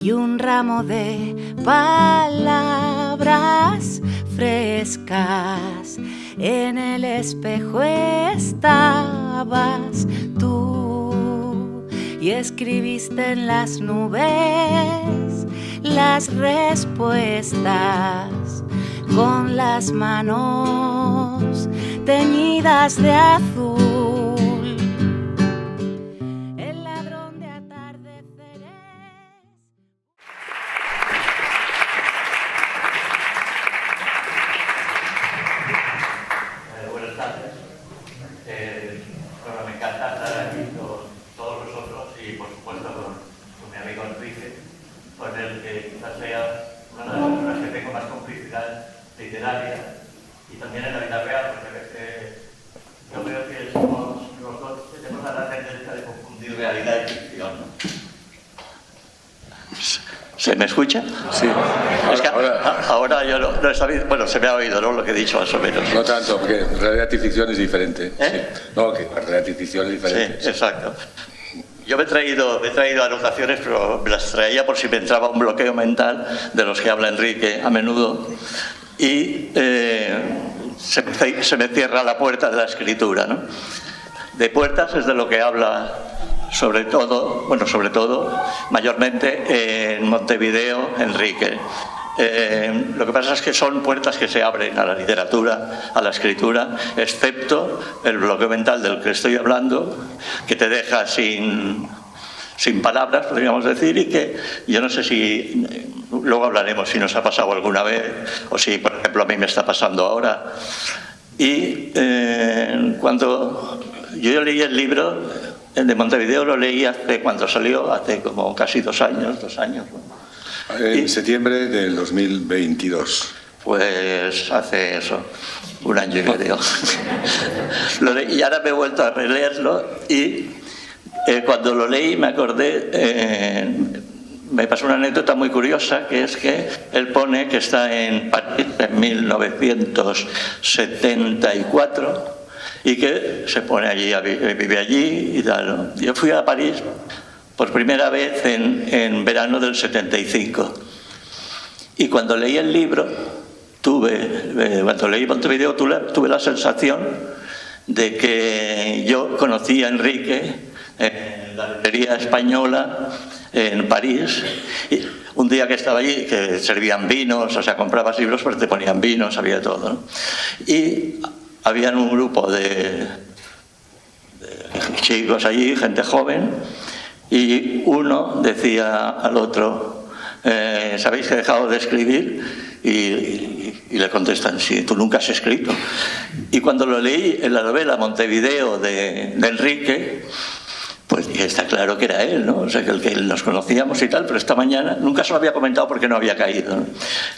Y un ramo de palabras frescas, en el espejo estabas tú y escribiste en las nubes las respuestas con las manos teñidas de azul. Y también en la vida real, porque a veces yo creo que somos los dos, tenemos la tendencia de confundir realidad y ficción, ¿no? ¿Se me escucha? Sí. Es que ahora yo no he sabido, bueno, se me ha oído, ¿no?, lo que he dicho más o menos. No tanto, porque realidad y ficción es diferente. ¿Eh? Sí. No, que realidad y ficción es diferente. Sí, exacto. Yo me he traído anotaciones, pero me las traía por si me entraba un bloqueo mental de los que habla Enrique a menudo. Y se me cierra la puerta de la escritura, ¿no? De puertas es de lo que habla sobre todo, mayormente en Montevideo, Enrique. Lo que pasa es que son puertas que se abren a la literatura, a la escritura, excepto el bloqueo mental del que estoy hablando, que te deja sin palabras, podríamos decir, y que yo no sé si, luego hablaremos si nos ha pasado alguna vez, o si, por ejemplo, a mí me está pasando ahora. Y cuando yo leí el libro de Montevideo, lo leí cuando salió, hace como casi 2 años, ¿no? En septiembre del 2022. Pues hace eso, 1 año y medio. Y ahora me he vuelto a releerlo y cuando lo leí me acordé, me pasó una anécdota muy curiosa, que es que él pone que está en París en 1974 y que se pone allí, vive allí y tal, ¿no? Yo fui a París por primera vez en verano del 75. Y cuando leí el libro, cuando leí Montevideo, tuve la sensación de que yo conocí a Enrique en la librería española en París. Y un día que estaba allí, que servían vinos, o sea, comprabas libros, pero te ponían vinos, había todo, ¿no? Y habían un grupo de chicos allí, gente joven, y uno decía al otro, ¿sabéis que he dejado de escribir? Y le contestan, sí, tú nunca has escrito. Y cuando lo leí en la novela Montevideo de Enrique, pues está claro que era él, ¿no? O sea, que nos conocíamos y tal, pero esta mañana, nunca se lo había comentado porque no había caído, ¿no?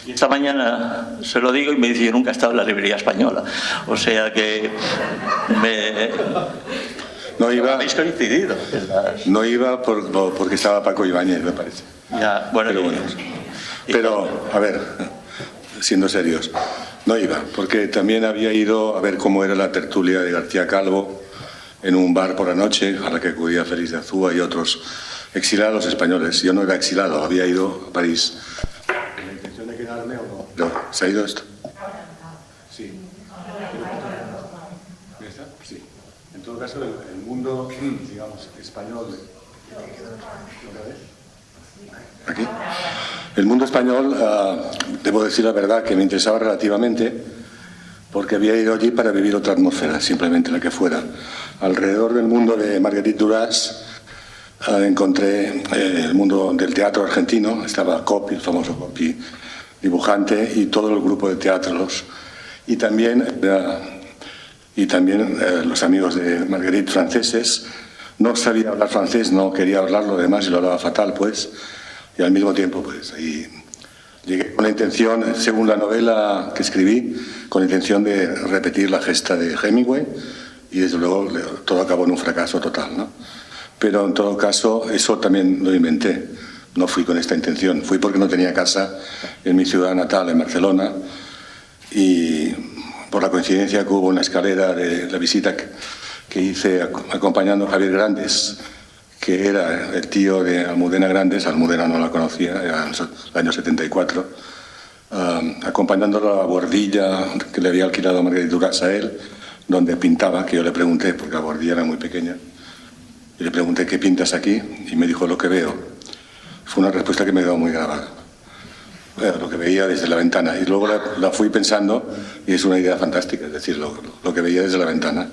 Y esta mañana se lo digo y me dice, yo nunca he estado en la librería española. O sea que No iba, habéis coincidido. no iba porque estaba Paco Ibáñez, me parece. Ya, bueno, pero, a ver, siendo serios, no iba, porque también había ido a ver cómo era la tertulia de García Calvo en un bar por la noche, a la que acudía Félix de Azúa y otros exilados españoles. Yo no era exilado, había ido a París. ¿Con la intención de quedarme o no? ¿Se ha ido esto? Sí. ¿Ya está? Sí. En todo caso, el mundo, digamos, español... ¿Aquí? El mundo español, debo decir la verdad, que me interesaba relativamente, porque había ido allí para vivir otra atmósfera, simplemente la que fuera. Alrededor del mundo de Marguerite Duras encontré el mundo del teatro argentino. Estaba Coppi, el famoso Coppi, dibujante, y todo el grupo de teatros. Y también los amigos de Marguerite franceses. No sabía hablar francés, no quería hablarlo, además, y lo hablaba fatal, pues. Y al mismo tiempo, pues, ahí llegué con la intención, según la novela que escribí, con la intención de repetir la gesta de Hemingway, y desde luego todo acabó en un fracaso total, ¿no? Pero en todo caso, eso también lo inventé. No fui con esta intención, fui porque no tenía casa en mi ciudad natal, en Barcelona, y por la coincidencia que hubo una escalera de la visita que hice acompañando a Javier Grandes, que era el tío de Almudena Grandes. Almudena no la conocía, era en el año 74, acompañándolo a la bordilla que le había alquilado Marguerite Duras a él, donde pintaba, que yo le pregunté, porque la bordilla era muy pequeña, y le pregunté: ¿qué pintas aquí? Y me dijo: lo que veo. Fue una respuesta que me quedó muy grabada. Lo que veía desde la ventana. Y luego la fui pensando, y es una idea fantástica, es decir, lo que veía desde la ventana.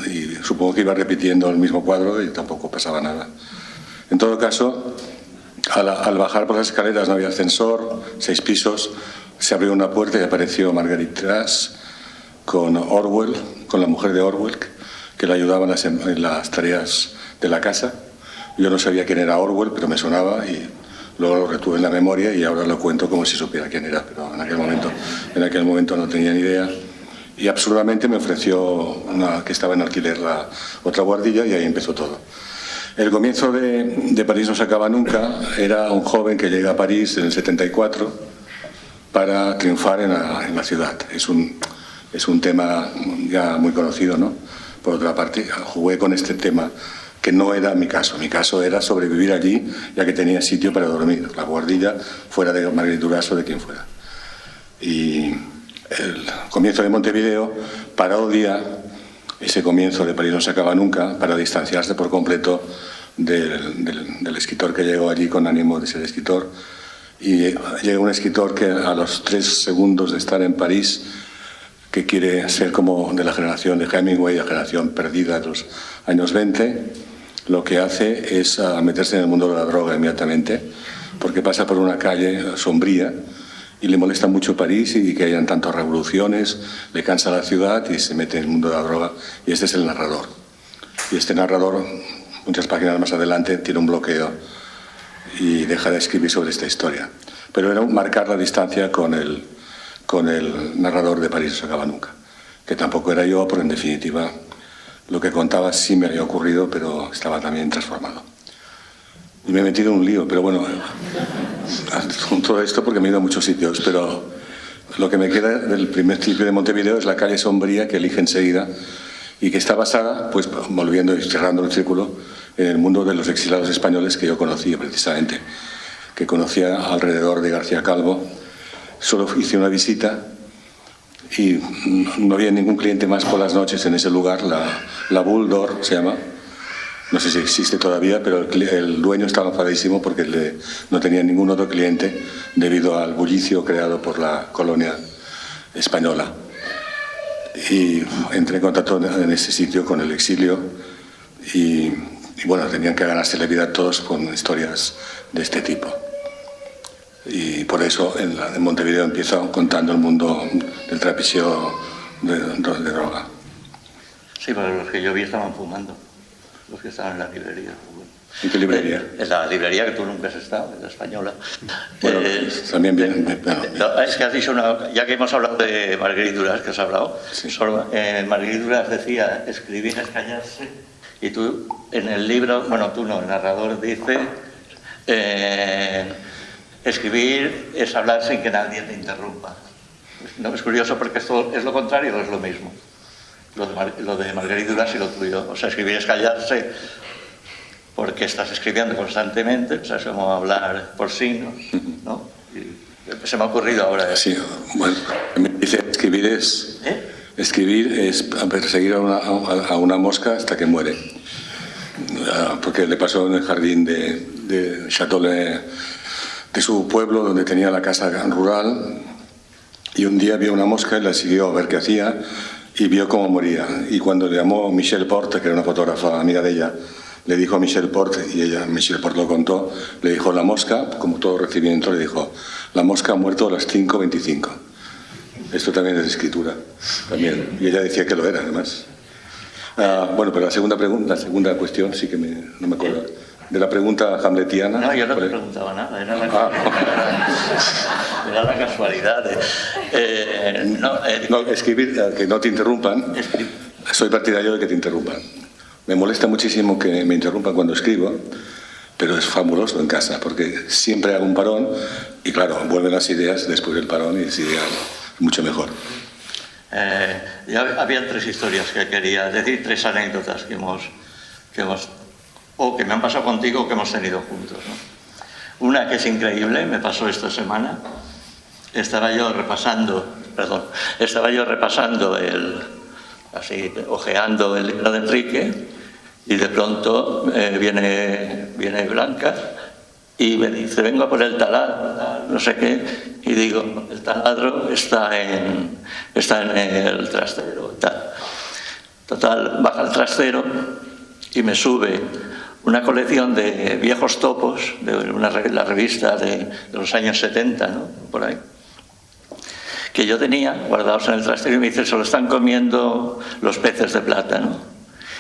Y supongo que iba repitiendo el mismo cuadro y tampoco pasaba nada. En todo caso, al bajar por las escaleras no había ascensor, 6 pisos, se abrió una puerta y apareció Marguerite Duras con Orwell, con la mujer de Orwell, que le ayudaba en las tareas de la casa. Yo no sabía quién era Orwell, pero me sonaba y luego lo retuve en la memoria y ahora lo cuento como si supiera quién era, pero en aquel momento no tenía ni idea. Y absurdamente me ofreció que estaba en alquiler la otra guardilla, y ahí empezó todo. El comienzo de París no se acaba nunca. Era un joven que llega a París en el 74 para triunfar en la ciudad. Es un tema ya muy conocido, ¿no? Por otra parte, jugué con este tema, que no era mi caso. Mi caso era sobrevivir allí, ya que tenía sitio para dormir. La guardilla fuera de Marguerite Duras o de quien fuera. Y el comienzo de Montevideo parodia ese comienzo de París no se acaba nunca, para distanciarse por completo del escritor que llegó allí con ánimo de ser escritor. Y llega un escritor que a los 3 segundos de estar en París, que quiere ser como de la generación de Hemingway, la generación perdida de los años 20, lo que hace es meterse en el mundo de la droga inmediatamente, porque pasa por una calle sombría y le molesta mucho París y que hayan tantas revoluciones, le cansa la ciudad y se mete en el mundo de la droga. Y este es el narrador. Y este narrador, muchas páginas más adelante, tiene un bloqueo y deja de escribir sobre esta historia. Pero era marcar la distancia con el narrador de París no se acaba nunca, que tampoco era yo, porque en definitiva lo que contaba sí me había ocurrido, pero estaba también transformado. Y me he metido en un lío, pero bueno, con todo esto porque me he ido a muchos sitios, pero lo que me queda del primer clip de Montevideo es la calle sombría que elige enseguida y que está basada, pues volviendo y cerrando el círculo, en el mundo de los exilados españoles que yo conocía precisamente, que conocía alrededor de García Calvo. Solo hice una visita y no había ningún cliente más por las noches en ese lugar, la Bulldor se llama. No sé si existe todavía, pero el dueño estaba enfadísimo porque no tenía ningún otro cliente debido al bullicio creado por la colonia española. Y entré en contacto en ese sitio con el exilio y bueno, tenían que ganarse la vida todos con historias de este tipo. Y por eso en Montevideo empiezo contando el mundo del trapicheo de droga. Sí, pero los que yo vi estaban fumando. Los que estaban en la librería. ¿En qué librería? En la librería que tú nunca has estado, en la española. Bueno, también bien. No, es que has dicho ya que hemos hablado de Marguerite Duras, que has hablado, sí. Marguerite Duras decía: escribir es callarse, y tú en el libro, bueno, tú no, el narrador dice: escribir es hablar sin que nadie te interrumpa. No, es curioso porque esto es lo contrario o es lo mismo. Lo de Marguerite Duras y lo tuyo. O sea, escribir es callarse porque estás escribiendo constantemente, o sea, es como hablar por signos, ¿no? Y se me ha ocurrido ahora. Sí, bueno, me dice escribir es perseguir a una mosca hasta que muere. Porque le pasó en el jardín de Châteaulet, de su pueblo, donde tenía la casa rural, y un día vio una mosca y la siguió a ver qué hacía, y vio cómo moría. Y cuando le llamó Michel Porte, que era una fotógrafa amiga de ella, le dijo a Michel Porte, y Michel Porte lo contó, le dijo: la mosca, como todo recibimiento, le dijo: la mosca ha muerto a las 5:25. Esto también es escritura, también. Y ella decía que lo era, además. Bueno, pero la segunda cuestión sí que no me acuerdo. De la pregunta hamletiana. No, yo no te preguntaba nada, era la casualidad. No, escribir, que no te interrumpan. Soy partidario de que te interrumpan. Me molesta muchísimo que me interrumpan cuando escribo, pero es fabuloso en casa, porque siempre hago un parón y claro, vuelven las ideas después del parón y es ideal, mucho mejor. Ya había 3 historias que quería decir, 3 anécdotas que hemos o que me han pasado contigo o que hemos tenido juntos, ¿no? Una que es increíble, me pasó esta semana. Estaba yo repasando así, hojeando el libro de Enrique, y de pronto viene Blanca y me dice: vengo por el taladro, no sé qué, y digo: el taladro está en el trastero, tal. Total, baja el trastero y me sube una colección de viejos topos de la revista de los años 70, ¿no? Por ahí, que yo tenía guardados en el trastero, y me dice: se lo están comiendo los peces de plata, ¿no?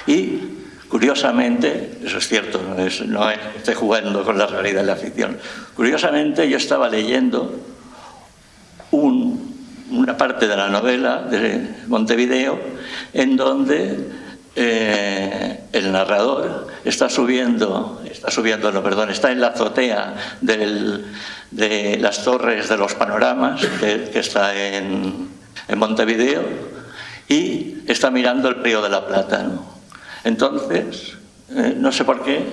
Y curiosamente, eso es cierto, no estoy jugando con la realidad de la ficción, curiosamente yo estaba leyendo una parte de la novela de Montevideo en donde el narrador está en la azotea de las torres de los panoramas que está en Montevideo, y está mirando el Río de la Plata, ¿no? Entonces, no sé por qué,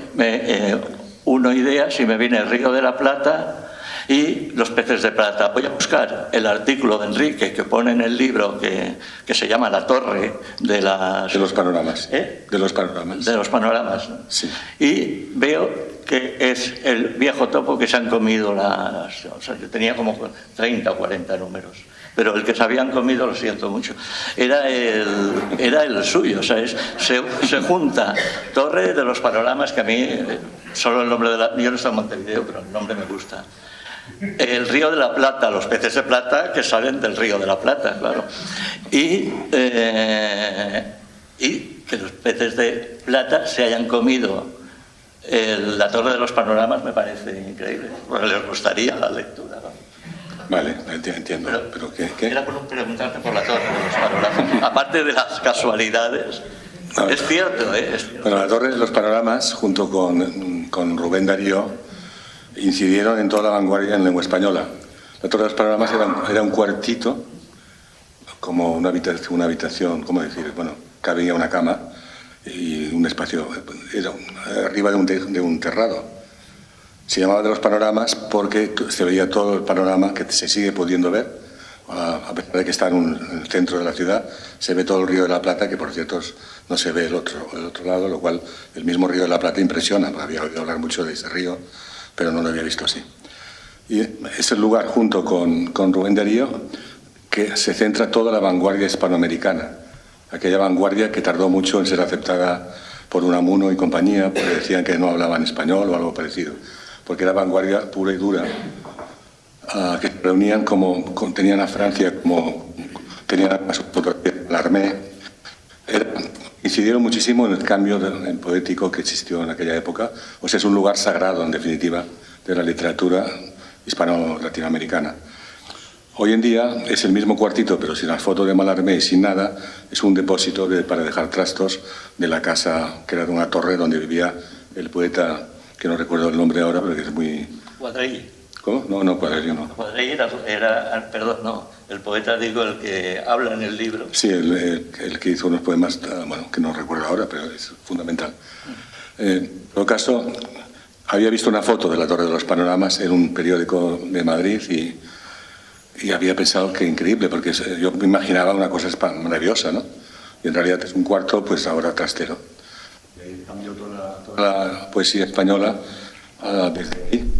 uno ideas y me viene el Río de la Plata y los peces de plata. Voy a buscar el artículo de Enrique que pone en el libro que se llama La Torre de los panoramas. De los panoramas, ¿no? Sí. Y veo que es el viejo topo que se han comido o sea, yo tenía como 30 o 40 números. Pero el que se habían comido, lo siento mucho, era el suyo. O sea, se junta Torre de los Panoramas, que a mí, solo el nombre yo no estoy en Montevideo, pero el nombre me gusta. El Río de la Plata, los peces de plata que salen del Río de la Plata, claro. Y que los peces de plata se hayan comido la Torre de los Panoramas me parece increíble, porque les gustaría la lectura, ¿no? Vale, entiendo. ¿Pero qué? Era por preguntarte por la Torre de los Panoramas. Aparte de las casualidades, es cierto, es cierto. Bueno, la Torre de los Panoramas, junto con Rubén Darío, incidieron en toda la vanguardia en lengua española. La Torre de los Panoramas era un cuartito, como una habitación, ¿cómo decir? Bueno, cabía una cama y un espacio, era arriba de un terrado. Se llamaba de los panoramas porque se veía todo el panorama que se sigue pudiendo ver, a pesar de que está en el centro de la ciudad, se ve todo el Río de la Plata, que por cierto no se ve el otro lado, lo cual el mismo Río de la Plata impresiona, porque había oído hablar mucho de ese río, pero no lo había visto así. Y es el lugar, junto con Rubén Darío, que se centra toda la vanguardia hispanoamericana, aquella vanguardia que tardó mucho en ser aceptada por Unamuno y compañía, porque decían que no hablaban español o algo parecido, porque era vanguardia pura y dura, que se reunían tenían a Francia como tenían a su fotografía Mallarmé. Incidieron muchísimo en el cambio poético que existió en aquella época. O sea, es un lugar sagrado, en definitiva, de la literatura hispano-latinoamericana. Hoy en día es el mismo cuartito, pero sin la foto de Mallarmé y sin nada. Es un depósito para dejar trastos de la casa, que era de una torre donde vivía el poeta, que no recuerdo el nombre ahora, pero que es muy... Cuadrell. ¿Cómo? No, Cuadrell no. Cuadrell perdón, no, el poeta, digo, el que habla en el libro. Sí, el que hizo unos poemas, bueno, que no recuerdo ahora, pero es fundamental. En todo caso, había visto una foto de la Torre de los Panoramas en un periódico de Madrid y había pensado que increíble, porque yo me imaginaba una cosa maravillosa, ¿no? Y en realidad es un cuarto, pues ahora trastero. Y ahí cambió toda la poesía española desde ahí.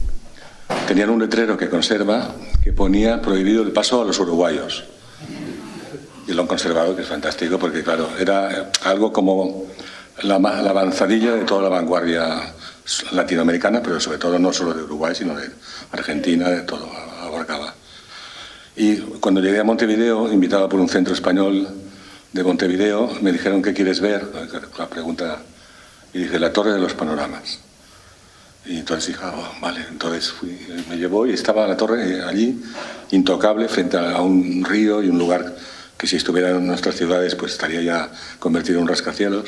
Tenían un letrero que conserva que ponía prohibido el paso a los uruguayos. Y lo han conservado, que es fantástico, porque claro, era algo como la avanzadilla de toda la vanguardia latinoamericana, pero sobre todo no solo de Uruguay, sino de Argentina, de todo, abarcaba. Y cuando llegué a Montevideo, invitado por un centro español de Montevideo, me dijeron: ¿qué quieres ver? La pregunta, y dije: la Torre de los Panoramas. Y entonces dije: vale. Entonces me llevó y estaba la torre allí, intocable, frente a un río y un lugar que, si estuviera en nuestras ciudades, pues estaría ya convertido en un rascacielos.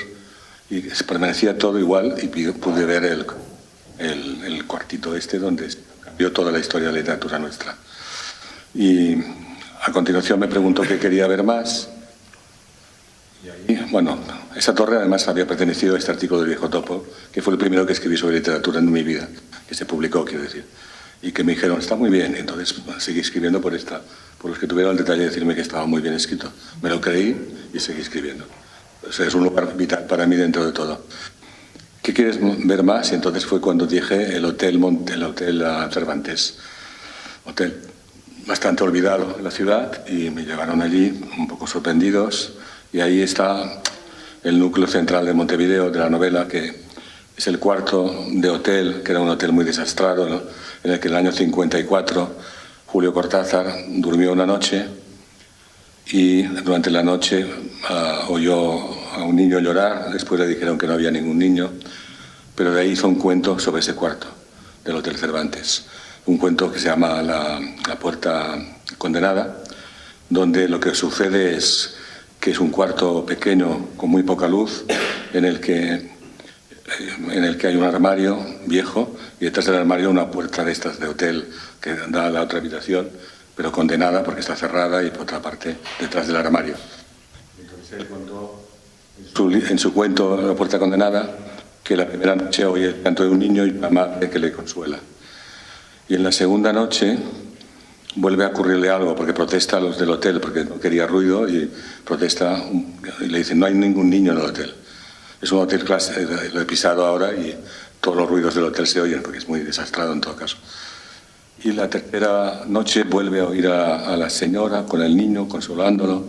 Y permanecía todo igual, y pude ver el cuartito donde cambió toda la historia de la literatura nuestra. Y a continuación me preguntó qué quería ver más. Y ahí, bueno, Esa torre además había pertenecido a este artículo del Viejo Topo, que fue el primero que escribí sobre literatura en mi vida, que se publicó, quiero decir. Y que me dijeron, está muy bien. Entonces seguí escribiendo por los que tuvieron el detalle de decirme que estaba muy bien escrito. Me lo creí y seguí escribiendo. O sea, es un lugar vital para mí dentro de todo. ¿Qué quieres ver más? Y entonces fue cuando dije el Hotel Cervantes. Hotel bastante olvidado en la ciudad, y me llevaron allí un poco sorprendidos. Y ahí está el núcleo central de Montevideo, de la novela, que es el cuarto de hotel, que era un hotel muy desastrado, ¿no? En el que en el año 54 Julio Cortázar durmió una noche y durante la noche oyó a un niño llorar. Después le dijeron que no había ningún niño, pero de ahí hizo un cuento sobre ese cuarto del Hotel Cervantes, un cuento que se llama La Puerta Condenada, donde lo que sucede es que es un cuarto pequeño con muy poca luz, en el que hay un armario viejo y detrás del armario una puerta de estas de hotel que da a la otra habitación, pero condenada porque está cerrada, y por otra parte detrás del armario. Entonces él contó en su cuento La Puerta Condenada que la primera noche oye el canto de un niño y la madre que le consuela. Y en la segunda noche vuelve a ocurrirle algo, porque protesta a los del hotel, porque no quería ruido, y protesta y le dicen, no hay ningún niño en el hotel. Es un hotel clase, lo he pisado ahora y todos los ruidos del hotel se oyen, porque es muy desastrado en todo caso. Y la tercera noche vuelve a oír a la señora con el niño, consolándolo,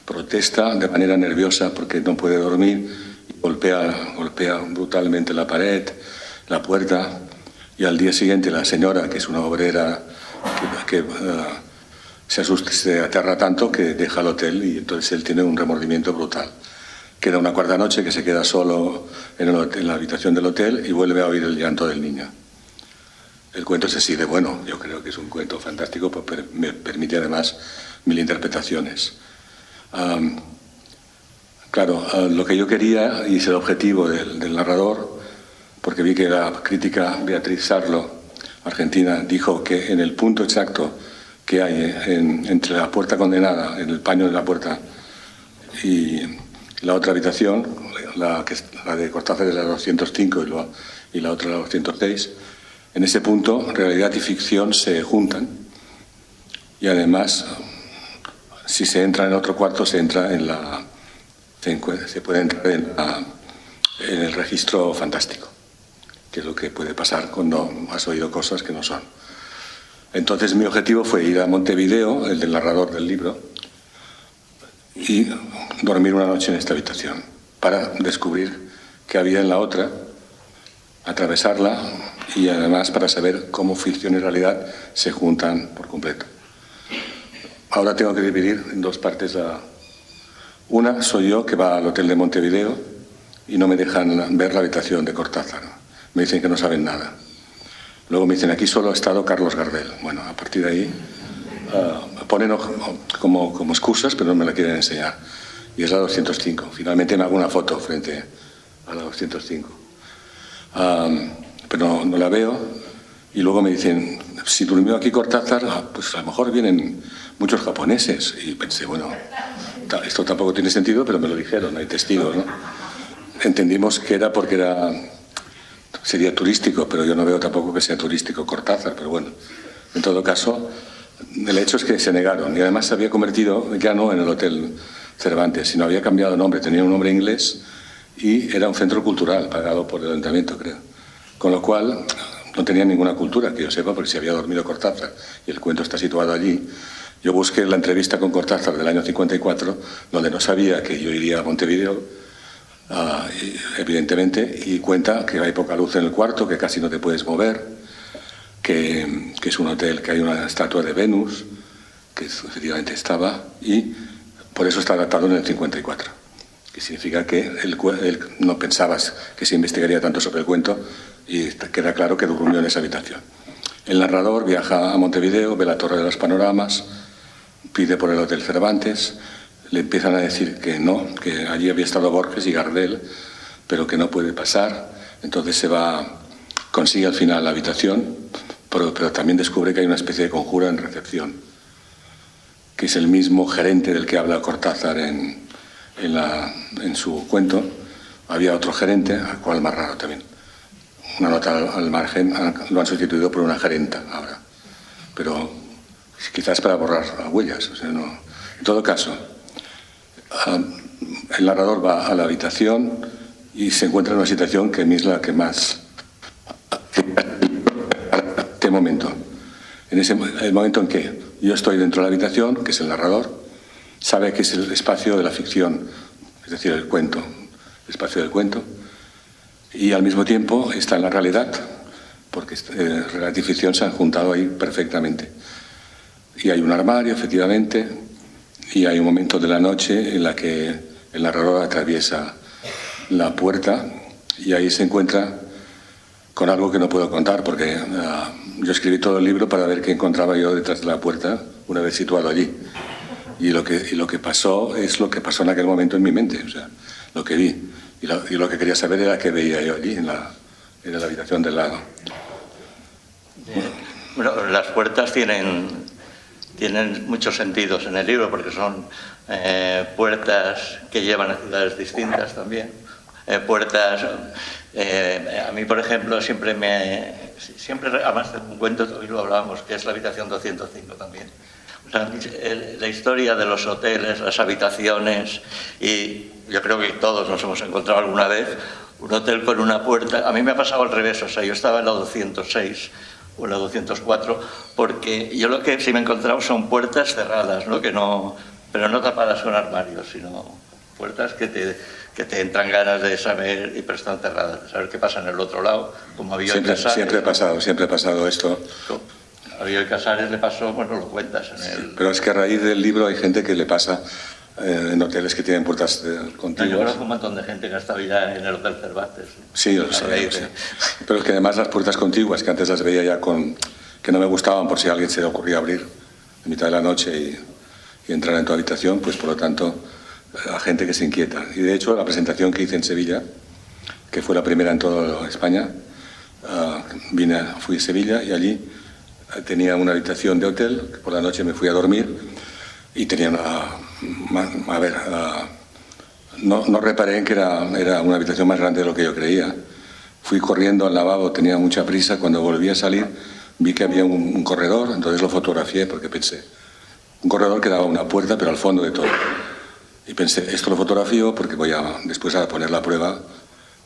protesta de manera nerviosa porque no puede dormir, y golpea brutalmente la pared, la puerta, y al día siguiente la señora, que es una obrera que se asusta, se aterra tanto que deja el hotel, y entonces él tiene un remordimiento brutal. Queda una cuarta noche que se queda solo en la habitación del hotel y vuelve a oír el llanto del niño. El cuento es así de bueno, yo creo que es un cuento fantástico, pero me permite además 1000 interpretaciones. Claro, lo que yo quería, y es el objetivo del narrador, porque vi que la crítica Beatriz Sarlo, argentina, dijo que en el punto exacto que hay entre la puerta condenada, en el paño de la puerta, y la otra habitación, la de Cortázar es la 205 y la otra la 206, en ese punto realidad y ficción se juntan, y además si se entra en otro cuarto se puede entrar en el registro fantástico, que es lo que puede pasar cuando has oído cosas que no son. Entonces mi objetivo fue ir a Montevideo, el del narrador del libro, y dormir una noche en esta habitación para descubrir qué había en la otra, atravesarla, y además para saber cómo ficción y realidad se juntan por completo. Ahora tengo que dividir en dos partes. Una soy yo, que va al hotel de Montevideo y no me dejan ver la habitación de Cortázar. Me dicen que no saben nada. Luego me dicen, aquí solo ha estado Carlos Gardel. Bueno, a partir de ahí ponen como excusas, pero no me la quieren enseñar. Y es la 205. Finalmente me hago una foto frente a la 205. Pero no la veo. Y luego me dicen, si durmió aquí Cortázar, pues a lo mejor vienen muchos japoneses. Y pensé, bueno, esto tampoco tiene sentido, pero me lo dijeron, hay testigos, ¿no? Entendimos que era porque sería turístico, pero yo no veo tampoco que sea turístico Cortázar, pero bueno, en todo caso, el hecho es que se negaron. Y además se había convertido ya no en el Hotel Cervantes, sino había cambiado de nombre, tenía un nombre inglés y era un centro cultural pagado por el ayuntamiento, creo. Con lo cual no tenía ninguna cultura, que yo sepa, porque si había dormido Cortázar y el cuento está situado allí. Yo busqué la entrevista con Cortázar del año 54, donde no sabía que yo iría a Montevideo, evidentemente, y cuenta que hay poca luz en el cuarto, que casi no te puedes mover, que es un hotel, que hay una estatua de Venus, que efectivamente estaba, y por eso está datado en el 54, que significa que él no pensabas que se investigaría tanto sobre el cuento, y queda claro que durmió en esa habitación. El narrador viaja a Montevideo, ve la Torre de los Panoramas, pide por el Hotel Cervantes, le empiezan a decir que no, que allí había estado Borges y Gardel, pero que no puede pasar. Entonces se va, consigue al final la habitación, pero también descubre que hay una especie de conjura en recepción, que es el mismo gerente del que habla Cortázar en en su cuento, había otro gerente, al cual más raro también. Una nota al margen, lo han sustituido por una gerenta ahora. Pero quizás para borrar huellas. O sea, no. En todo caso, el narrador va a la habitación y se encuentra en una situación que a mí es la que más... ¿Qué momento? El momento en que yo estoy dentro de la habitación, que es el narrador, sabe que es el espacio de la ficción, es decir, el cuento, el espacio del cuento, y al mismo tiempo está en la realidad, porque realidad y ficción se han juntado ahí perfectamente. Y hay un armario, efectivamente, y hay un momento de la noche en la que el narrador atraviesa la puerta y ahí se encuentra con algo que no puedo contar, porque yo escribí todo el libro para ver qué encontraba yo detrás de la puerta una vez situado allí. Y lo que pasó es lo que pasó en aquel momento en mi mente, o sea, lo que vi. Y lo que quería saber era qué veía yo allí, en la habitación del lado. Bueno, las puertas tienen muchos sentidos en el libro, porque son puertas que llevan a ciudades distintas también. Puertas... a mí, por ejemplo, siempre, además de un cuento, hoy lo hablábamos, que es la habitación 205 también. O sea, la historia de los hoteles, las habitaciones, y yo creo que todos nos hemos encontrado alguna vez un hotel con una puerta. A mí me ha pasado al revés, o sea, yo estaba en la 206 o en la 204, porque yo lo que sí me he encontrado son puertas cerradas, ¿no? Pero no tapadas con armarios, sino puertas que te entran ganas de saber, pero están cerradas, de saber qué pasa en el otro lado, como había Casares. Siempre ha pasado esto. A Bioy Casares le pasó, bueno, lo cuentas en el... Pero es que a raíz del libro hay gente que le pasa en hoteles que tienen puertas contiguas. Yo conozco un montón de gente que ha estado ya en el Hotel Cervantes. Sí, lo sé. Pero es que además las puertas contiguas, que antes las veía ya que no me gustaban por si a alguien se le ocurría abrir en mitad de la noche y entrar en tu habitación, pues por lo tanto, a gente que se inquieta. Y de hecho, la presentación que hice en Sevilla, que fue la primera en toda España, fui a Sevilla y allí tenía una habitación de hotel, que por la noche me fui a dormir y tenía no reparé en que era una habitación más grande de lo que yo creía. Fui corriendo al lavabo, tenía mucha prisa. Cuando volví a salir vi que había un corredor, entonces lo fotografié porque pensé, un corredor que daba una puerta pero al fondo de todo. Y pensé, esto lo fotografío porque voy después a poner la prueba,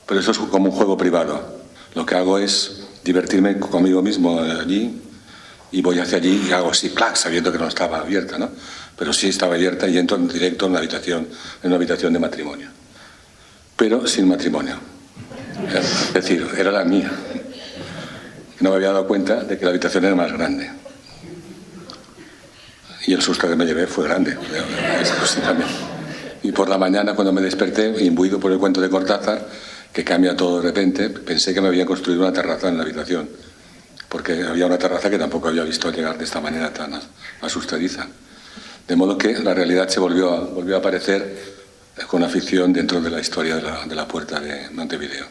pero eso es como un juego privado. Lo que hago es divertirme conmigo mismo allí y voy hacia allí y hago así, ¡plac!, sabiendo que no estaba abierta, ¿no? Pero sí estaba abierta y entro en directo en una habitación de matrimonio. Pero sin matrimonio. Es decir, era la mía. No me había dado cuenta de que la habitación era más grande. Y el susto que me llevé fue grande. Eso sí también. Y por la mañana, cuando me desperté, imbuido por el cuento de Cortázar, que cambia todo de repente, pensé que me habían construido una terraza en la habitación, porque había una terraza que tampoco había visto llegar de esta manera tan asustadiza. De modo que la realidad se volvió a aparecer con la ficción dentro de la historia de la puerta de Montevideo.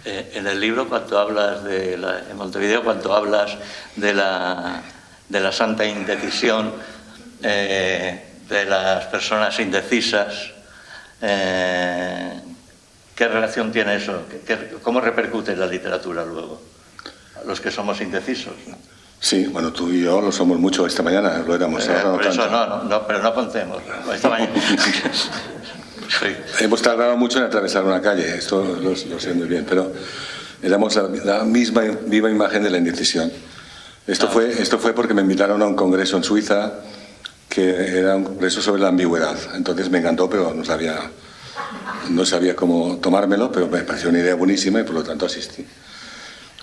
En el libro, en Montevideo, cuando hablas de la santa indecisión, de las personas indecisas, ¿qué relación tiene eso? ¿Cómo repercute en la literatura luego? A los que somos indecisos, ¿no? Sí, bueno, tú y yo lo somos mucho esta mañana, lo éramos. Por eso no, pero no contemos. Esta mañana... Sí. Hemos tardado mucho en atravesar una calle, esto lo sé muy bien, pero éramos la misma viva imagen de la indecisión. Esto fue porque me invitaron a un congreso en Suiza, que era un congreso sobre la ambigüedad. Entonces me encantó, pero no sabía cómo tomármelo, pero me pareció una idea buenísima y por lo tanto asistí.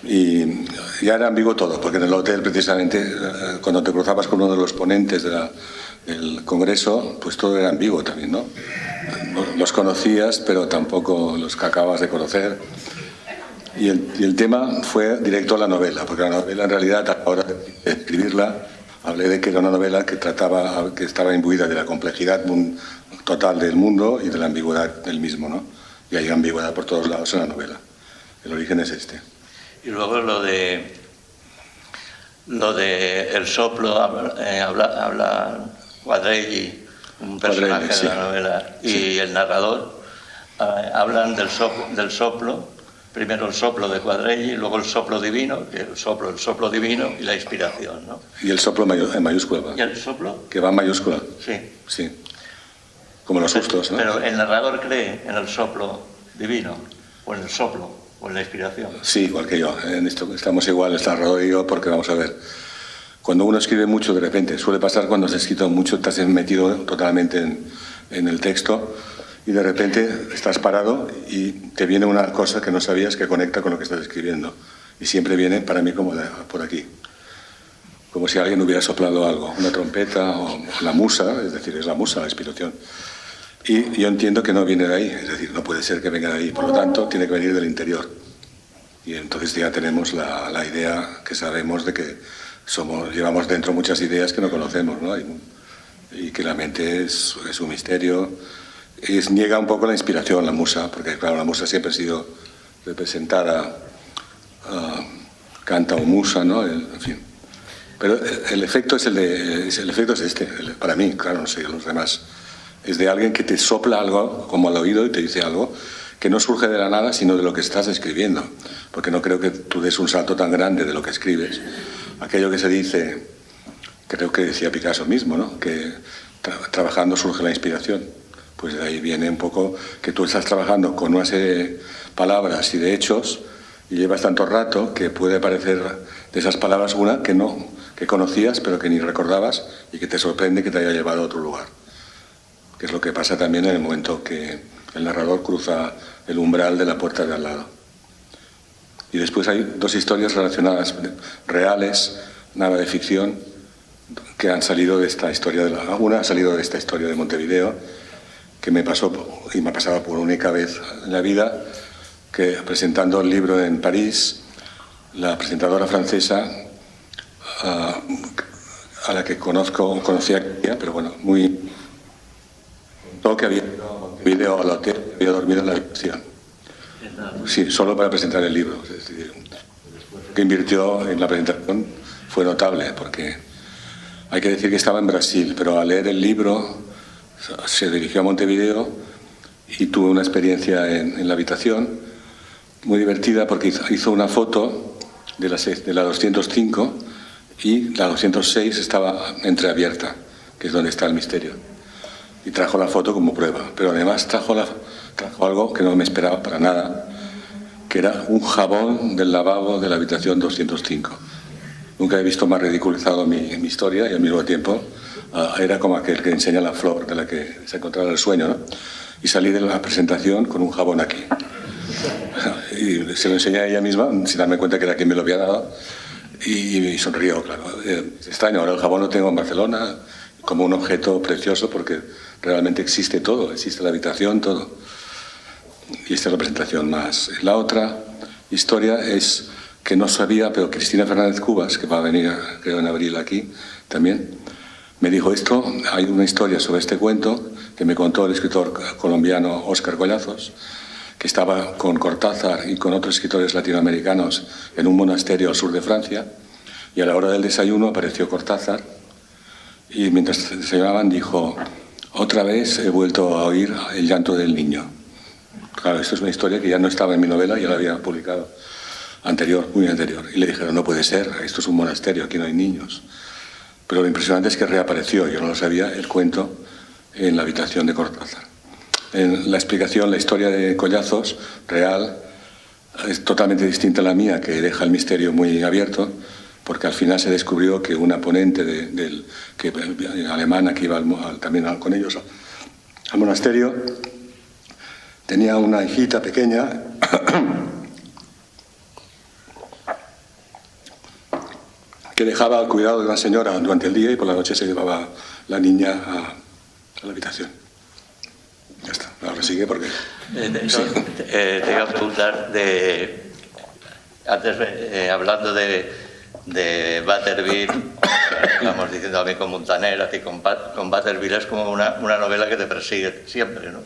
Y ya era ambiguo todo, porque en el hotel precisamente, cuando te cruzabas con uno de los ponentes del congreso, pues todo era ambiguo también, ¿no? Los conocías, pero tampoco los que acabas de conocer. Y el tema fue directo a la novela, porque la novela en realidad, a la hora de escribirla, hablé de que era una novela que estaba imbuida de la complejidad total del mundo y de la ambigüedad del mismo, ¿no? Y hay ambigüedad por todos lados en la novela. El origen es este. Y luego lo de el soplo, habla Quadrelli un personaje de la novela, y el narrador, hablan del soplo, primero el soplo de Quadrelli, luego el soplo divino, que el soplo divino y la inspiración, ¿no? Y el soplo en mayúscula. ¿Y el soplo? Que va en mayúscula. Sí. Sí. Como los sustos, ¿no? Pero el narrador cree en el soplo divino, o en el soplo, o en la inspiración. Sí, igual que yo. En esto estamos igual, el narrador y yo, porque vamos a ver. Cuando uno escribe mucho, de repente, suele pasar cuando has escrito mucho, te has metido totalmente en el texto, y de repente estás parado y te viene una cosa que no sabías que conecta con lo que estás escribiendo. Y siempre viene para mí como por aquí. Como si alguien hubiera soplado algo, una trompeta o la musa, es decir, es la musa, la inspiración. Y yo entiendo que no viene de ahí, es decir, no puede ser que venga de ahí, por lo tanto tiene que venir del interior. Y entonces ya tenemos la idea que sabemos de que llevamos dentro muchas ideas que no conocemos, ¿no? Y que la mente es un misterio. Niega un poco la inspiración, la musa, porque claro, la musa siempre ha sido representada, canta o musa, ¿no? En fin. Pero el efecto es este, para mí, claro, no sé, los demás. Es de alguien que te sopla algo como al oído y te dice algo que no surge de la nada, sino de lo que estás escribiendo. Porque no creo que tú des un salto tan grande de lo que escribes. Aquello que se dice, creo que decía Picasso mismo, ¿no? Que trabajando surge la inspiración. Pues de ahí viene un poco que tú estás trabajando con una serie de palabras y de hechos y llevas tanto rato que puede parecer de esas palabras una que conocías pero que ni recordabas y que te sorprende que te haya llevado a otro lugar. Que es lo que pasa también en el momento que el narrador cruza el umbral de la puerta de al lado. Y después hay dos historias relacionadas, reales, nada de ficción, que han salido de esta historia. Una ha salido de esta historia de Montevideo, que me pasó y me ha pasado por única vez en la vida, que presentando el libro en París, la presentadora francesa, a la que conocía, pero bueno, que había ido a Montevideo al hotel, había dormido en la habitación. Sí, solo para presentar el libro. Es decir, que invirtió en la presentación fue notable, porque hay que decir que estaba en Brasil, pero al leer el libro se dirigió a Montevideo y tuvo una experiencia en la habitación muy divertida, porque hizo una foto de la 205 y la 206 estaba entreabierta, que es donde está el misterio. Y trajo la foto como prueba, pero además trajo algo que no me esperaba para nada, que era un jabón del lavabo de la habitación 205. Nunca he visto más ridiculizado mi historia y al mismo tiempo era como aquel que enseña la flor de la que se encontraba el sueño, ¿no? Y salí de la presentación con un jabón aquí. Y se lo enseñé a ella misma, sin darme cuenta que era quien me lo había dado, y sonrió, claro. Es extraño, ahora el jabón lo tengo en Barcelona como un objeto precioso porque realmente existe todo, existe la habitación, todo. Y esta es la presentación más. La otra historia es que no sabía, pero Cristina Fernández Cubas, que va a venir, creo, en abril aquí también, me dijo esto, hay una historia sobre este cuento que me contó el escritor colombiano Óscar Collazos, que estaba con Cortázar y con otros escritores latinoamericanos en un monasterio al sur de Francia, y a la hora del desayuno apareció Cortázar y mientras desayunaban dijo: otra vez he vuelto a oír el llanto del niño. Claro, esto es una historia que ya no estaba en mi novela, ya la había publicado muy anterior. Y le dijeron: no puede ser, esto es un monasterio, aquí no hay niños. Pero lo impresionante es que reapareció, yo no lo sabía, el cuento en la habitación de Cortázar. En la explicación, la historia de Collazos, real, es totalmente distinta a la mía, que deja el misterio muy abierto, porque al final se descubrió que una ponente alemana que iba también con ellos al monasterio tenía una hijita pequeña que dejaba al cuidado de una señora durante el día y por la noche se llevaba la niña a la habitación. Ya está, ahora sigue porque... Te iba a preguntar, hablando de Butterville, vamos diciendo a mí con Montaner, a ti con Butterville, es como una novela que te persigue siempre, ¿no?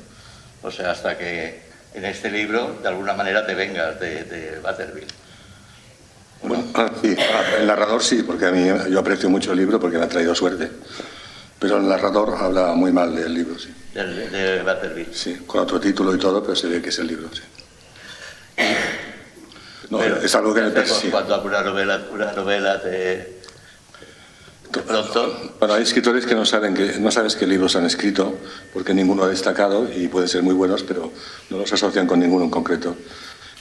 O sea, hasta que en este libro de alguna manera te vengas de Butterville. Bueno, sí, el narrador sí, porque a mí yo aprecio mucho el libro porque me ha traído suerte. Pero el narrador habla muy mal del libro, sí. De Butterfield. Sí, con otro título y todo, pero se ve que es el libro, sí. No, pero, es algo que me persigue. Cuando alguna novela de pronto... Bueno, hay escritores que no sabes qué libros han escrito, porque ninguno ha destacado y pueden ser muy buenos, pero no los asocian con ninguno en concreto.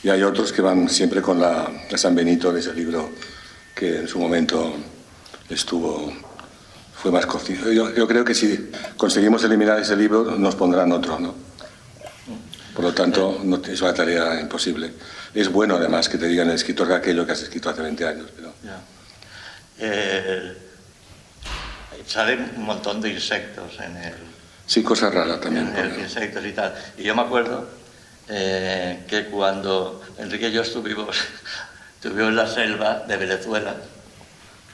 Y hay otros que van siempre con la San Benito de ese libro que en su momento fue más cocido. Yo creo que si conseguimos eliminar ese libro nos pondrán otro, ¿no? Por lo tanto, no es una tarea imposible. Es bueno además que te digan el escritor de aquello que has escrito hace 20 años. Pero... salen un montón de insectos en el... Sí, cosas raras también. Insectos y tal. Y yo me acuerdo que cuando Enrique y yo estuvimos en la selva de Venezuela,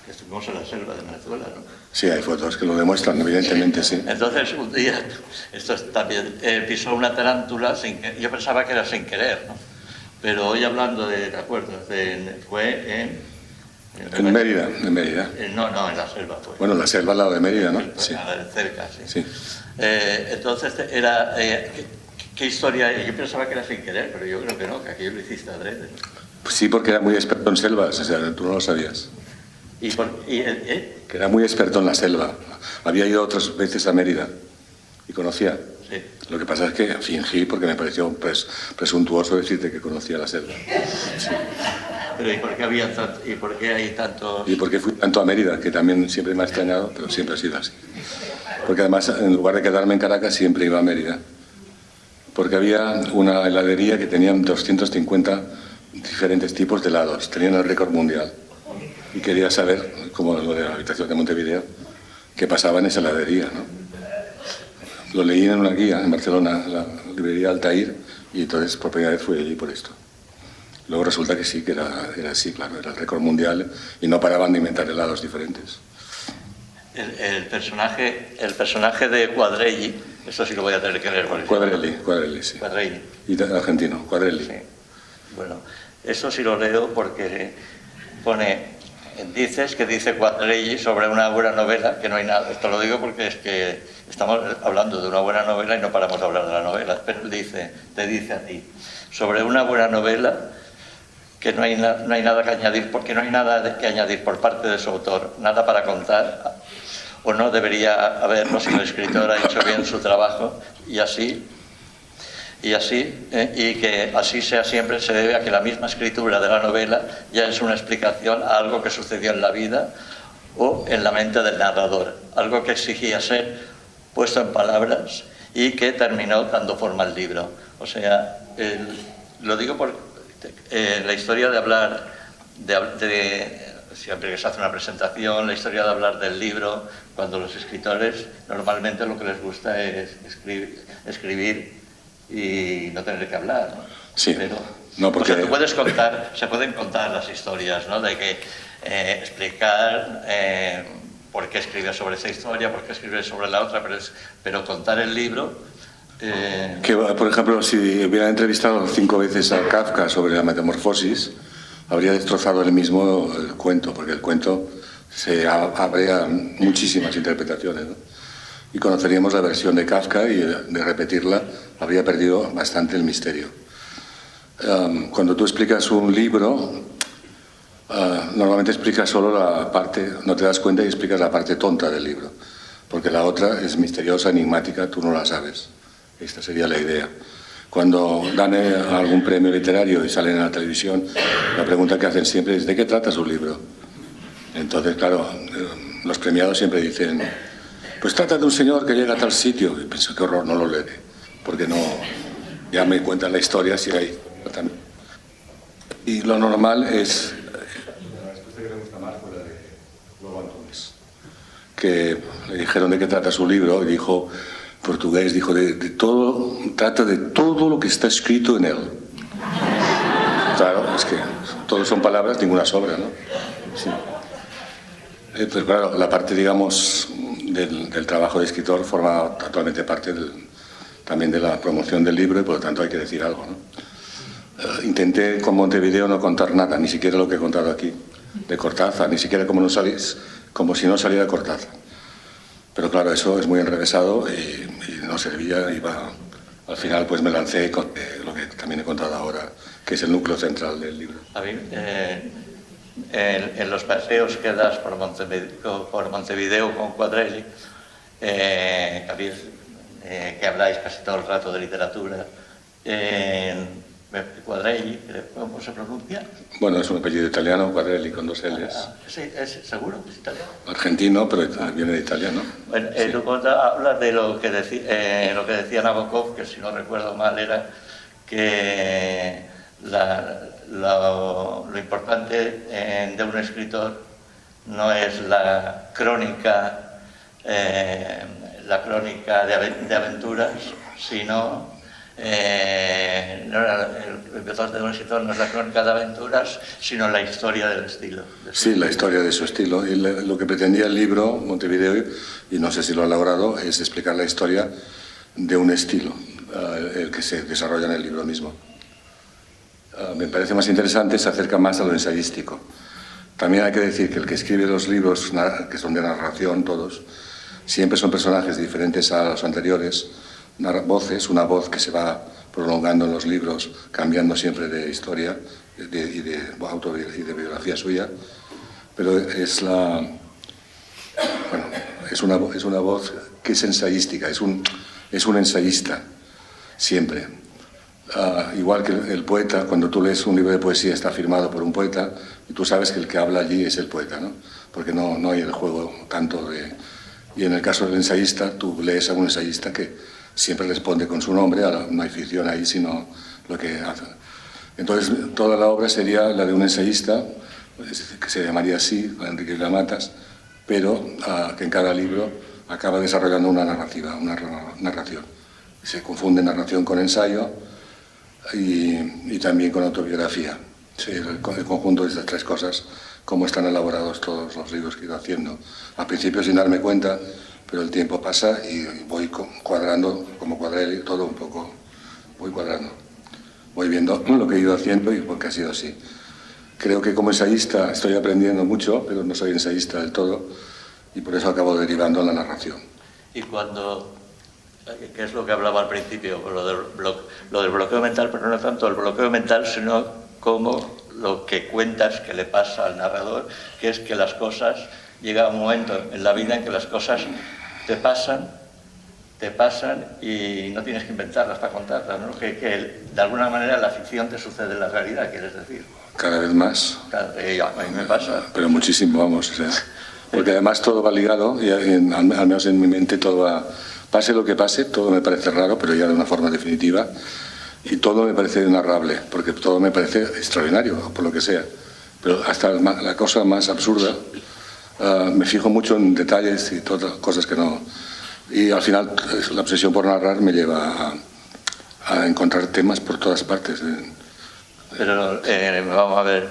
que estuvimos en la selva de Venezuela, ¿no? Sí, hay fotos que lo demuestran, evidentemente, sí. Entonces, un día, esto también, pisó una tarántula, yo pensaba que era sin querer, ¿no? Pero hoy hablando ¿te acuerdas? Fue en Mérida, en Mérida. No, en la selva fue. Bueno, en la selva al lado de Mérida, ¿no? Sí. Cerca, sí. Sí. Entonces, era... ¿qué historia? Yo pensaba que era sin querer, pero yo creo que no, que aquello lo hiciste adrede. Pues sí, porque era muy experto en selvas, o sea, tú no lo sabías. Que era muy experto en la selva. Había ido otras veces a Mérida y conocía. Sí. Lo que pasa es que fingí porque me pareció presuntuoso decirte que conocía la selva. Sí. Pero ¿y por qué hay tantos...? Y porque fui tanto a Mérida, que también siempre me ha extrañado, pero siempre ha sido así. Porque además, en lugar de quedarme en Caracas, siempre iba a Mérida. Porque había una heladería que tenían 250 diferentes tipos de helados. Tenían el récord mundial. Y quería saber, como lo de la habitación de Montevideo, qué pasaba en esa heladería, ¿no? Lo leí en una guía en Barcelona, en la librería Altair, y entonces por primera vez fui allí por esto. Luego resulta que sí, que era así, claro, era el récord mundial y no paraban de inventar helados diferentes. El personaje de Quadrelli, esto sí lo voy a tener que leer. Quadrelli, sí. Quadrelli. Y argentino, Quadrelli. Sí. Bueno, eso sí lo leo porque dice Quadrelli sobre una buena novela, que no hay nada. Esto lo digo porque es que estamos hablando de una buena novela y no paramos de hablar de la novela. Pero te dice a ti, sobre una buena novela, que no hay nada que añadir, porque no hay nada que añadir por parte de su autor, nada para contar, o no debería haberlo si el escritor ha hecho bien su trabajo, y que así sea siempre se debe a que la misma escritura de la novela ya es una explicación a algo que sucedió en la vida o en la mente del narrador, algo que exigía ser puesto en palabras y que terminó dando forma al libro. O sea, lo digo por la historia de hablar siempre que se hace una presentación, la historia de hablar del libro, cuando los escritores normalmente lo que les gusta es escribir y no tener que hablar, ¿no? Sí. Pero, no, porque... o sea, se pueden contar las historias, ¿no? De que explicar por qué escribe sobre esa historia, por qué escribe sobre la otra, pero contar el libro... Que, por ejemplo, si hubiera entrevistado 5 veces a Kafka sobre la metamorfosis, habría destrozado él mismo el cuento, porque el cuento habría muchísimas interpretaciones, ¿no? Y conoceríamos la versión de Kafka y de repetirla habría perdido bastante el misterio. Cuando tú explicas un libro, normalmente explicas solo la parte, no te das cuenta y explicas la parte tonta del libro, porque la otra es misteriosa, enigmática, tú no la sabes. Esta sería la idea. Cuando dan algún premio literario y salen en la televisión, la pregunta que hacen siempre es ¿de qué trata su libro? Entonces, claro, los premiados siempre dicen pues trata de un señor que llega a tal sitio. Y pienso, qué horror, no lo leeré, porque no, ya me cuentan la historia si hay también. Y lo normal es... La respuesta que me gusta más fue la de Lobo Antunes, que le dijeron de qué trata su libro y dijo... portugués, dijo, trata de todo lo que está escrito en él. Claro, es que todos son palabras, ninguna sobra, ¿no? Sí. Pues claro, la parte, digamos, del trabajo de escritor forma totalmente parte también de la promoción del libro y por lo tanto hay que decir algo, ¿no? Intenté con Montevideo no contar nada, ni siquiera lo que he contado aquí, de Cortázar, ni siquiera como si no saliera Cortázar. Pero claro, eso es muy enrevesado y no servía. Al final pues me lancé con lo que también he contado ahora, que es el núcleo central del libro. A mí, en los paseos que das por Montevideo con Quadrelli, que habláis casi todo el rato de literatura, Quadrelli, ¿cómo se pronuncia? Bueno, es un apellido italiano, Quadrelli, con 2 L's. Sí, seguro que es italiano. Argentino, pero viene de Italia, ¿no? Bueno, sí. Tú hablas de lo que decía Nabokov, que si no recuerdo mal era que lo importante de un escritor no es la crónica de aventuras, sino el motor de un escritor no es la crónica de aventuras, sino la historia del estilo. Sí, la historia de su estilo. Y lo que pretendía el libro, Montevideo, y no sé si lo ha logrado, es explicar la historia de un estilo, el que se desarrolla en el libro mismo. Me parece más interesante, se acerca más a lo ensayístico. También hay que decir que el que escribe los libros, que son de narración todos, siempre son personajes diferentes a los anteriores, voces, una voz que se va prolongando en los libros, cambiando siempre de historia y de biografía suya, pero es una voz que es ensayística, es un ensayista, siempre. Igual que el poeta, cuando tú lees un libro de poesía está firmado por un poeta y tú sabes que el que habla allí es el poeta, ¿no? Porque no hay el juego tanto de... Y en el caso del ensayista, tú lees a un ensayista que siempre responde con su nombre, no hay ficción ahí, sino lo que hace. Entonces, toda la obra sería la de un ensayista, que se llamaría así, Enrique Villamatas, pero que en cada libro acaba desarrollando una narración. Se confunde narración con ensayo y también con autobiografía. Sí, el conjunto de estas 3 cosas, cómo están elaborados todos los libros que he ido haciendo. Al principio sin darme cuenta, pero el tiempo pasa y voy cuadrando, como Quadrelli, todo un poco, voy cuadrando. Voy viendo lo que he ido haciendo y porque ha sido así. Creo que como ensayista estoy aprendiendo mucho, pero no soy ensayista del todo, y por eso acabo derivando en la narración. Y que es lo que hablaba al principio, lo del bloqueo mental, pero no tanto el bloqueo mental, sino como lo que cuentas que le pasa al narrador, que es que las cosas, llega un momento en la vida en que las cosas te pasan y no tienes que inventarlas para contarlas, ¿no? Que de alguna manera la ficción te sucede en la realidad, quieres decir. Cada vez más. A mí me pasa. Pero muchísimo, vamos. O sea, porque además todo va ligado, y al menos en mi mente todo va... Pase lo que pase, todo me parece raro, pero ya de una forma definitiva, y todo me parece narrable, porque todo me parece extraordinario, por lo que sea. Pero hasta la cosa más absurda, me fijo mucho en detalles y todas cosas que no... Y al final la obsesión por narrar me lleva a encontrar temas por todas partes. Pero vamos a ver,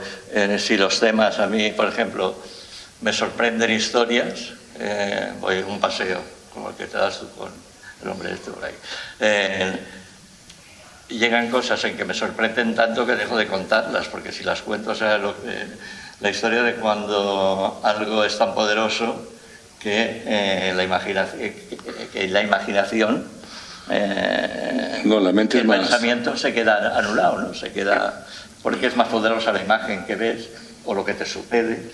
si los temas a mí, por ejemplo, me sorprenden historias, voy a un paseo, como el que te das tú con el hombre este por ahí. Llegan cosas en que me sorprenden tanto que dejo de contarlas, porque si las cuento, o sea, la historia de cuando algo es tan poderoso que la imaginación, no, la mente el pensamiento se queda anulado, ¿no? Se queda, porque es más poderosa la imagen que ves o lo que te sucede.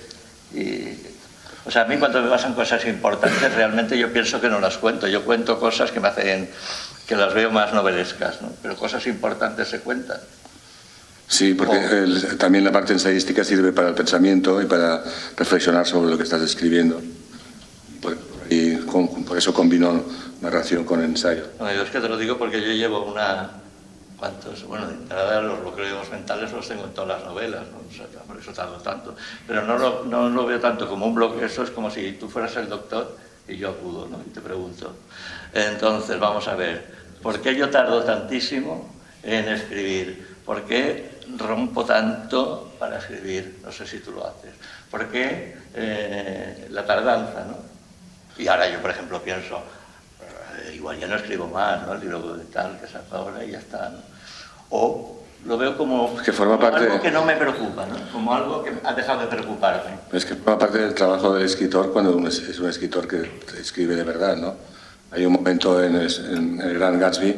O sea, a mí cuando me pasan cosas importantes, realmente yo pienso que no las cuento. Yo cuento cosas que me hacen, que las veo más novelescas, ¿no? Pero cosas importantes se cuentan. Sí, porque también la parte ensayística sirve para el pensamiento y para reflexionar sobre lo que estás escribiendo. Y por eso combino narración con ensayo. No, yo es que te lo digo porque yo llevo bueno, de entrada los bloqueos mentales los tengo en todas las novelas, ¿no? O sea, por eso tardo tanto. Pero no lo veo tanto como un bloqueo, eso es como si tú fueras el doctor y yo acudo, ¿no? Y te pregunto. Entonces, vamos a ver, ¿por qué yo tardo tantísimo en escribir? ¿Por qué rompo tanto para escribir? No sé si tú lo haces. ¿Por qué la tardanza, no? Y ahora yo, por ejemplo, pienso, igual ya no escribo más, ¿no? El libro de tal que saco ahora y ya está, ¿no? O lo veo como, que forma como parte algo que no me preocupa, ¿no? Como algo que ha dejado de preocuparme. Es que forma parte del trabajo del escritor cuando uno es un escritor que escribe de verdad, ¿no? Hay un momento en el Gran Gatsby,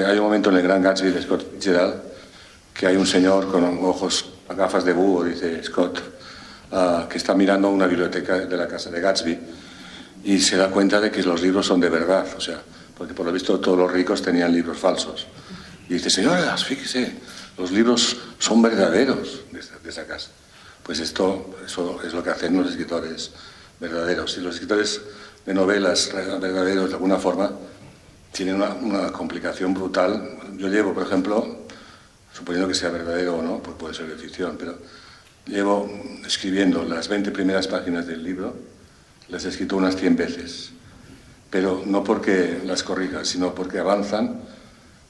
hay un momento en el Gran Gatsby de Scott Fitzgerald que hay un señor con ojos, gafas de búho, dice Scott, que está mirando una biblioteca de la casa de Gatsby y se da cuenta de que los libros son de verdad, o sea, porque por lo visto todos los ricos tenían libros falsos. Y dice, señoras, fíjese, los libros son verdaderos de esa casa. Pues eso es lo que hacen los escritores verdaderos. Y los escritores de novelas verdaderos, de alguna forma, tienen una complicación brutal. Yo llevo, por ejemplo, suponiendo que sea verdadero o no, pues puede ser de ficción, pero llevo escribiendo las 20 primeras páginas del libro, las he escrito unas 100 veces. Pero no porque las corrija, sino porque avanzan.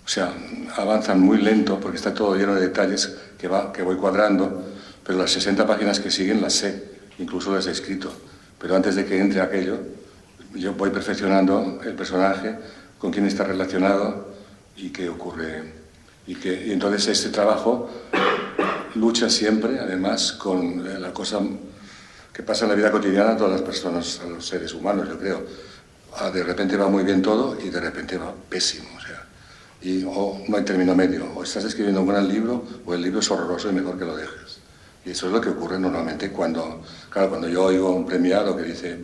O sea, avanzan muy lento porque está todo lleno de detalles que voy cuadrando, pero las 60 páginas que siguen las sé, incluso las he escrito. Pero antes de que entre aquello, yo voy perfeccionando el personaje, con quién está relacionado y qué ocurre. Y entonces este trabajo lucha siempre, además, con la cosa que pasa en la vida cotidiana a todas las personas, a los seres humanos, yo creo. De repente va muy bien todo y de repente va pésimo, o sea. O no hay término medio, o estás escribiendo un gran libro o el libro es horroroso y mejor que lo dejes. Y eso es lo que ocurre normalmente cuando yo oigo a un premiado que dice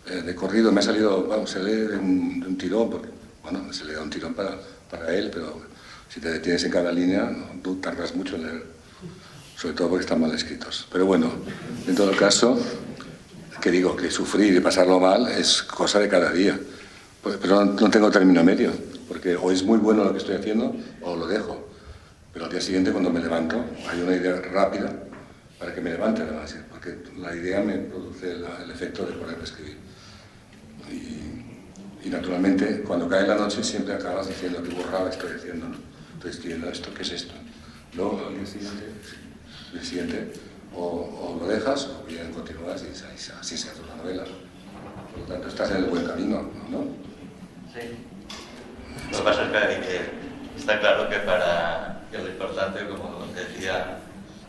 de corrido me ha salido, vamos, se lee de un tirón, porque, bueno, se lee de un tirón para él, pero si te detienes en cada línea, tú tardas mucho en leer, sobre todo porque están mal escritos. Pero bueno, en todo caso, que digo que sufrir y pasarlo mal es cosa de cada día, pero no tengo término medio. Porque o es muy bueno lo que estoy haciendo o lo dejo. Pero al día siguiente, cuando me levanto, hay una idea rápida para que me levante, además, porque la idea me produce el efecto de ponerme a escribir. Y naturalmente, cuando cae la noche, siempre acabas diciendo qué burrada estoy haciendo, ¿no? Estoy escribiendo esto, ¿qué es esto? Luego, al día siguiente o lo dejas o bien continúas y así se hace una novela. Por lo tanto, estás en el buen camino, ¿no? Sí. Lo que pasa es que está claro que lo importante, como decía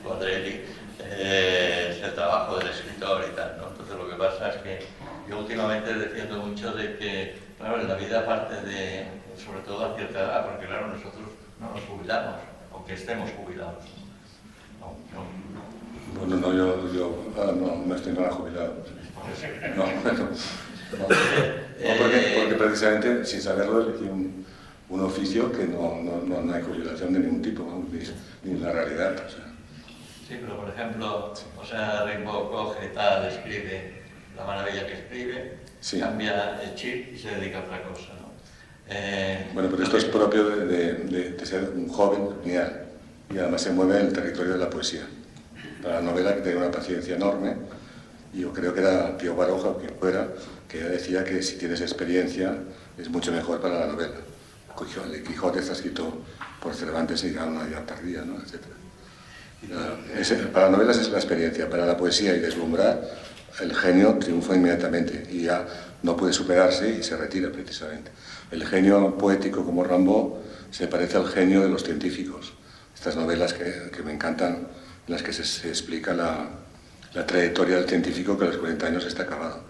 Condrelli, es el trabajo del escritor y tal, ¿no? Entonces lo que pasa es que yo últimamente defiendo mucho de que, claro, en la vida aparte de, sobre todo a cierta edad, porque claro, nosotros no nos jubilamos, aunque estemos jubilados. Bueno, no, yo no estoy nada jubilado. No, porque precisamente, sin saberlo, elegí un oficio que no hay jubilación de ningún tipo, ¿no? ni en la realidad. O sea. Sí, pero por ejemplo, o sea, Rimbaud coge tal, escribe la maravilla que escribe, sí. Cambia el chip y se dedica a otra cosa, ¿no? Bueno, pero esto es propio de ser un joven genial y además se mueve en el territorio de la poesía. Para la novela, que tiene una paciencia enorme, y yo creo que era Pío Baroja o quien fuera, que decía que si tienes experiencia es mucho mejor para la novela. El Quijote está escrito por Cervantes y a una edad tardía, ¿no? Etcétera. Para novelas es la experiencia, para la poesía y deslumbrar, el genio triunfa inmediatamente y ya no puede superarse y se retira precisamente. El genio poético como Rimbaud se parece al genio de los científicos. Estas novelas que me encantan, en las que se explica la trayectoria del científico que a los 40 años está acabado.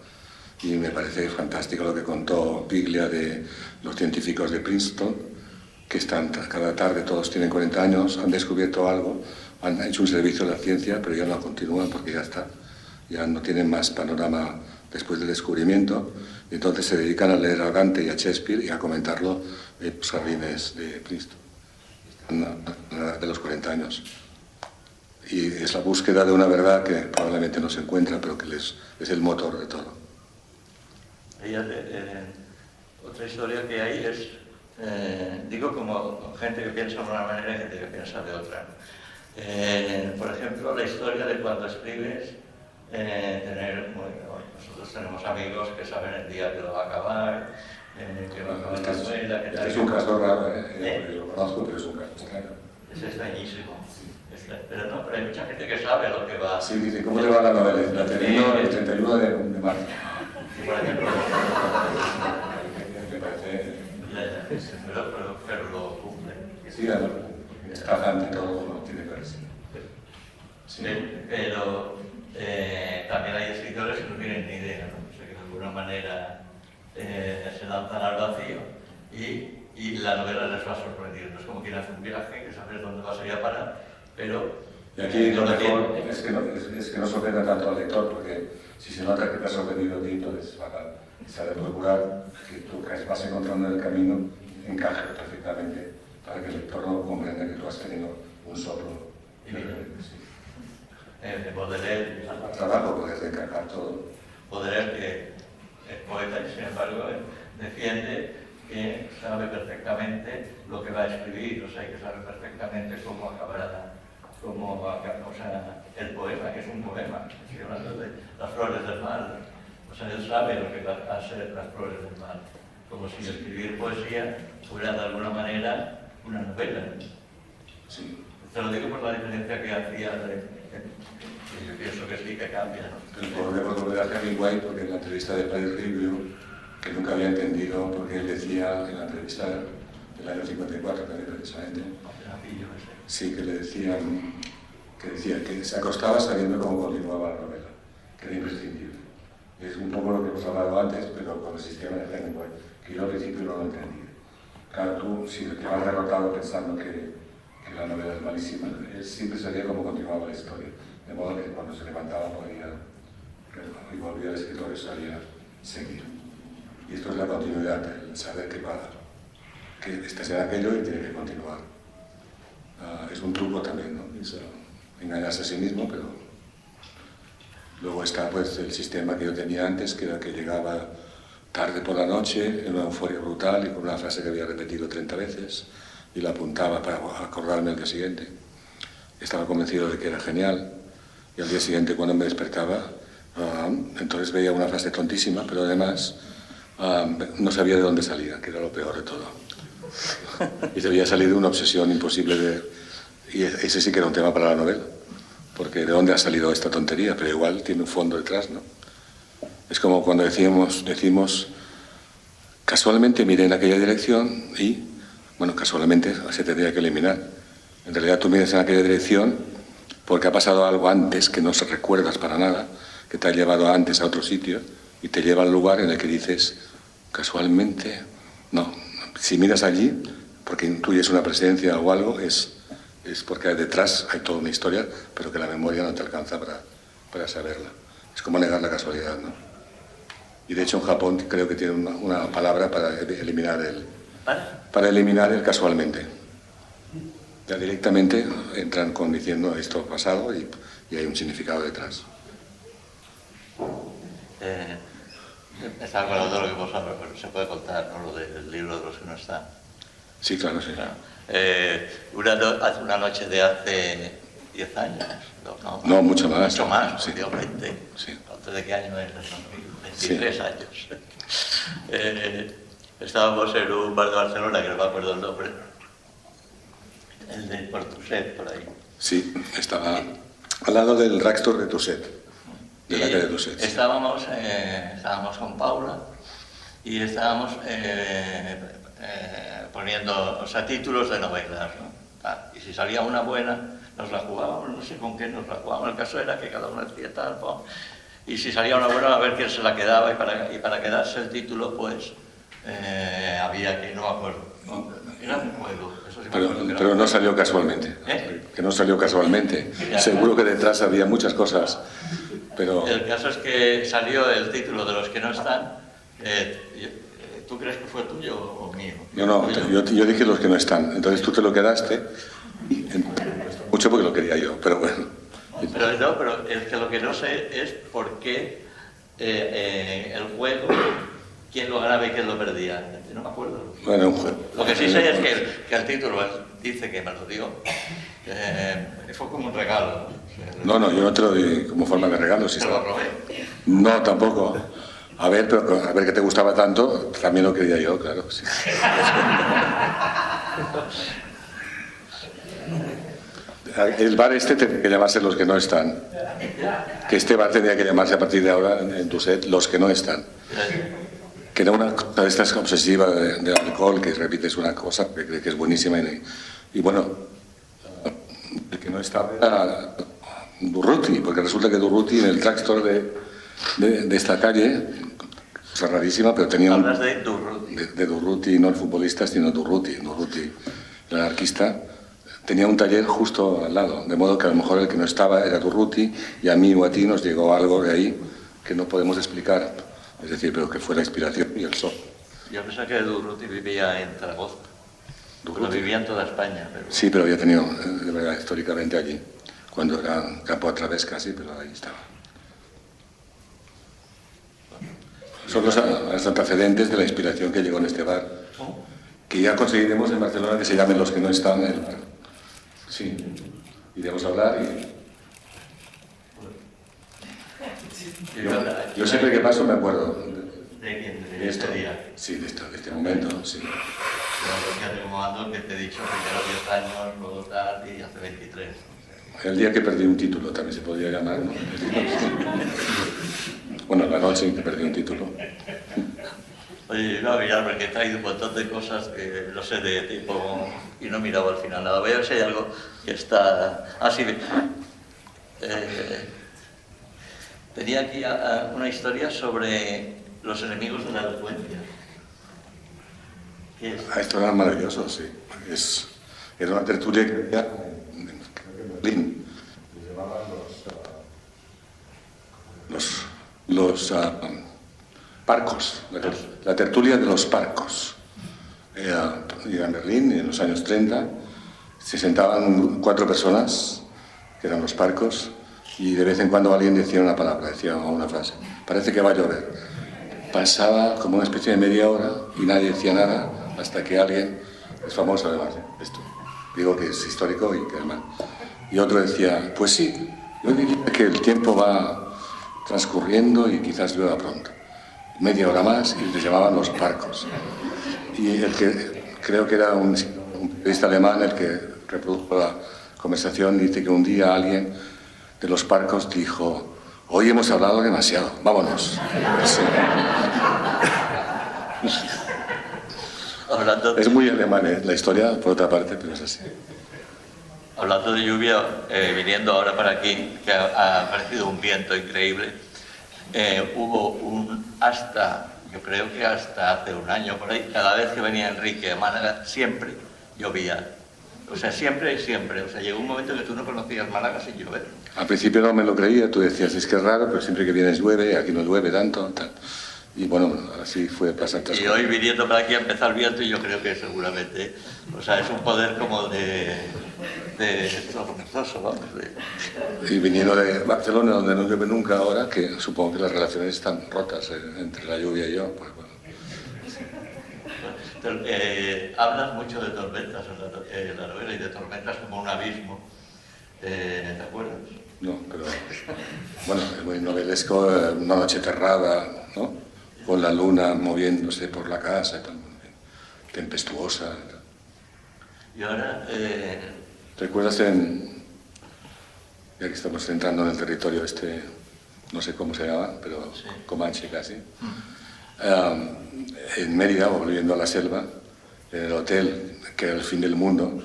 Y me parece fantástico lo que contó Piglia de los científicos de Princeton, que están cada tarde, todos tienen 40 años, han descubierto algo, han hecho un servicio a la ciencia, pero ya no continúan porque ya está, ya no tienen más panorama después del descubrimiento, y entonces se dedican a leer a Dante y a Shakespeare y a comentarlo en los jardines de Princeton. Están a la edad de los 40 años. Y es la búsqueda de una verdad que probablemente no se encuentra, pero que es el motor de todo. Otra historia que hay es, digo como gente que piensa de una manera y gente que piensa de otra. Por ejemplo, la historia de cuando escribes, nosotros tenemos amigos que saben el día que lo va a acabar, que va a acabar la novela, que tal. Es un caso raro, yo lo conozco, pero es un caso extraño. Es extrañísimo. Pero hay mucha gente que sabe lo que va. Sí, dice, ¿cómo te va la novela? La termino el 31 de marzo. Por ejemplo. Me parece... Pero lo cumple. Sí, claro. Es tajante todo como tiene que ser. Sí. Pero también hay escritores que no tienen ni idea, ¿no? O sea, que de alguna manera se lanzan al vacío y la novela les va sorprendiendo. Es como quien hace un viaje, que sabes dónde vas a ir a parar, pero... Y aquí lo mejor es que no sorprenda tanto al lector, porque si se nota que te ha sorprendido a ti, entonces se ha de procurar que tú que vas encontrando en el camino encaje perfectamente para que el lector no comprenda que tú has tenido un soplo. Y mira, Baudelaire... Al trabajo puedes encajar todo. Baudelaire, que es poeta y sin embargo defiende que sabe perfectamente lo que va a escribir, o sea, que sabe perfectamente cómo acabará, o sea, el poema, que es un poema. Estoy hablando de las flores del mar. O sea, él sabe lo que va a ser las flores del mar. Como si escribir poesía fuera de alguna manera una novela. Sí. Te lo digo por la diferencia que hacía yo pienso que sí que cambia, ¿no? Pero podemos volver a Hemingway, porque en la entrevista de Paris Review, que nunca había entendido, porque él decía en la entrevista del año 54, también precisamente, sí, que le decían que se acostaba sabiendo cómo continuaba la novela, que era imprescindible. Es un poco lo que hemos hablado antes, pero con el sistema de Hemingway, que yo al principio no lo entendí. Claro, tú, si te vas derrotado pensando que la novela es malísima, él siempre sabía cómo continuaba la historia, de modo que cuando se levantaba podía, y volvía al escritorio, sabía seguir. Y esto es la continuidad, el saber que estás en aquello y tiene que continuar. Es un truco también, ¿no? Es engañarse a sí mismo, pero luego está pues el sistema que yo tenía antes, que era que llegaba tarde por la noche, en una euforia brutal y con una frase que había repetido 30 veces, y la apuntaba para acordarme al día siguiente. Estaba convencido de que era genial, y al día siguiente cuando me despertaba, entonces veía una frase tontísima, pero además no sabía de dónde salía, que era lo peor de todo. Y debía salir de una obsesión imposible y ese sí que era un tema para la novela, porque de dónde ha salido esta tontería, pero igual tiene un fondo detrás, ¿no? Es como cuando decimos casualmente miré en aquella dirección y, bueno, casualmente se tendría que eliminar. En realidad tú miras en aquella dirección porque ha pasado algo antes que no se recuerdas para nada, que te ha llevado antes a otro sitio y te lleva al lugar en el que dices, casualmente, no. Si miras allí, porque intuyes una presencia o algo, es porque detrás hay toda una historia, pero que la memoria no te alcanza para saberla. Es como negar la casualidad, ¿no? Y de hecho en Japón creo que tienen una palabra para eliminar el casualmente. Ya directamente entran diciendo esto pasado y hay un significado detrás. Estaba hablando de lo que vos hablas, pero se puede contar, ¿no? Lo del libro de los que no están. Sí, claro, sí. Claro. Una noche de hace 10 años. No, mucho más. Mucho más, sí. 20. Sí. ¿De qué año es? 23 sí. Años. Estábamos en un bar de Barcelona, que no me acuerdo el nombre. El de Portuset, por ahí. Sí, estaba al lado del Rackstore de Tusset, de la calle Tusset. Sí. Estábamos con Paula y estábamos poniendo, o sea, títulos de novelas, ¿no? Y si salía una buena, nos la jugábamos, no sé con qué nos la jugábamos. El caso era que cada uno decía tal, pum. Y si salía una buena, a ver quién se la quedaba, y para quedarse el título, pues, había que, no me acuerdo, ¿no? Era un juego. Eso sí pero no salió casualmente. Que no salió casualmente. Seguro que detrás había muchas cosas, pero... El caso es que salió el título de los que no están. ¿Tú crees que fue tuyo o mío? No, yo dije los que no están. Entonces tú te lo quedaste, mucho porque lo quería yo, pero bueno. Pero es que lo que no sé es por qué el juego, quién lo ganaba y quién lo perdía. No me acuerdo. Bueno, un juego. Lo que sí sé es que el título dice que me lo dio. Fue como un regalo. No, yo no te lo di como forma de regalo. Si ¿Te lo robé? No, tampoco. A ver que te gustaba tanto, también lo quería yo, claro. Sí. El bar tenía que llamarse Los que no están. Que este bar tenía que llamarse a partir de ahora en Tusset Los que no están. Que era una cosa de estas obsesiva del alcohol, que repites una cosa que crees que es buenísima y bueno, no estaba era Durruti, porque resulta que Durruti en el drugstore de esta calle, cosa rarísima, pero tenía Hablas de Durruti. De Durruti, no el futbolista, sino Durruti, el anarquista, tenía un taller justo al lado, de modo que a lo mejor el que no estaba era Durruti y a mí o a ti nos llegó algo de ahí que no podemos explicar, es decir, pero que fue la inspiración y el sol. Yo pensaba que Durruti vivía en Zaragoza. Lo vivía en toda España. Pero... Sí, pero había tenido, de verdad, históricamente allí, cuando era campo a través casi, pero ahí estaba. Son los antecedentes de la inspiración que llegó en este bar, que ya conseguiremos en Barcelona que se llamen Los que no están en el bar. Sí, iremos a hablar y... Yo siempre que paso me acuerdo de esto. Día. Sí, de este momento, sí. Yo como ando que te he dicho primero 10 años, luego tal, y hace 23. El día que perdí un título también se podría llamar, ¿no? Bueno, la noche en que perdí un título. Oye, iba a mirar porque he traído un montón de cosas que no sé de tipo y no he mirado al final nada. Voy a ver si hay algo que está... Ah, sí. Tenía aquí una historia sobre los enemigos de la elocuencia. ¿Qué es? Esto era maravilloso, sí. Era una tertulia que había en Berlín. Se llamaban los parcos, la tertulia de los parcos. Era en Berlín, en los años 30, se sentaban 4 personas, que eran los parcos, y de vez en cuando alguien decía una palabra, decía una frase. Parece que va a llover. Pasaba como una especie de media hora y nadie decía nada hasta que alguien, es famoso además, esto, digo que es histórico y que además, y otro decía, pues sí, yo diría que el tiempo va transcurriendo y quizás llueva pronto. Media hora más y les llamaban los parcos. Y el que creo que era un periodista alemán el que reprodujo la conversación dice que un día alguien de los parcos dijo: hoy hemos hablado demasiado, vámonos. Sí. Es muy alemán, la historia, por otra parte, pero es así. Hablando de lluvia, viniendo ahora para aquí, que ha aparecido un viento increíble, hubo yo creo que hasta hace un año por ahí, cada vez que venía Enrique a Málaga, siempre llovía. O sea, siempre. O sea, llegó un momento que tú no conocías Málaga sin llover. Al principio no me lo creía, tú decías, es que es raro, pero siempre que vienes llueve, aquí no llueve tanto, tal. Y bueno, así fue pasando. Y hoy viniendo para aquí ha empezado el viento y yo creo que seguramente, o sea, es un poder como de tormentoso, vamos. Y viniendo de Barcelona, donde no llueve nunca ahora, que supongo que las relaciones están rotas entre la lluvia y yo, pues bueno. Hablas mucho de tormentas en la novela y de tormentas como un abismo, ¿te acuerdas? No, pero bueno, es muy novelesco, una noche cerrada, ¿no? Con la luna moviéndose por la casa y tal, tempestuosa y tal. Y ahora... ¿Recuerdas ya que estamos entrando en el territorio este, no sé cómo se llama, pero sí, Comanche casi, en Mérida, volviendo a la selva, en el hotel, que era el fin del mundo,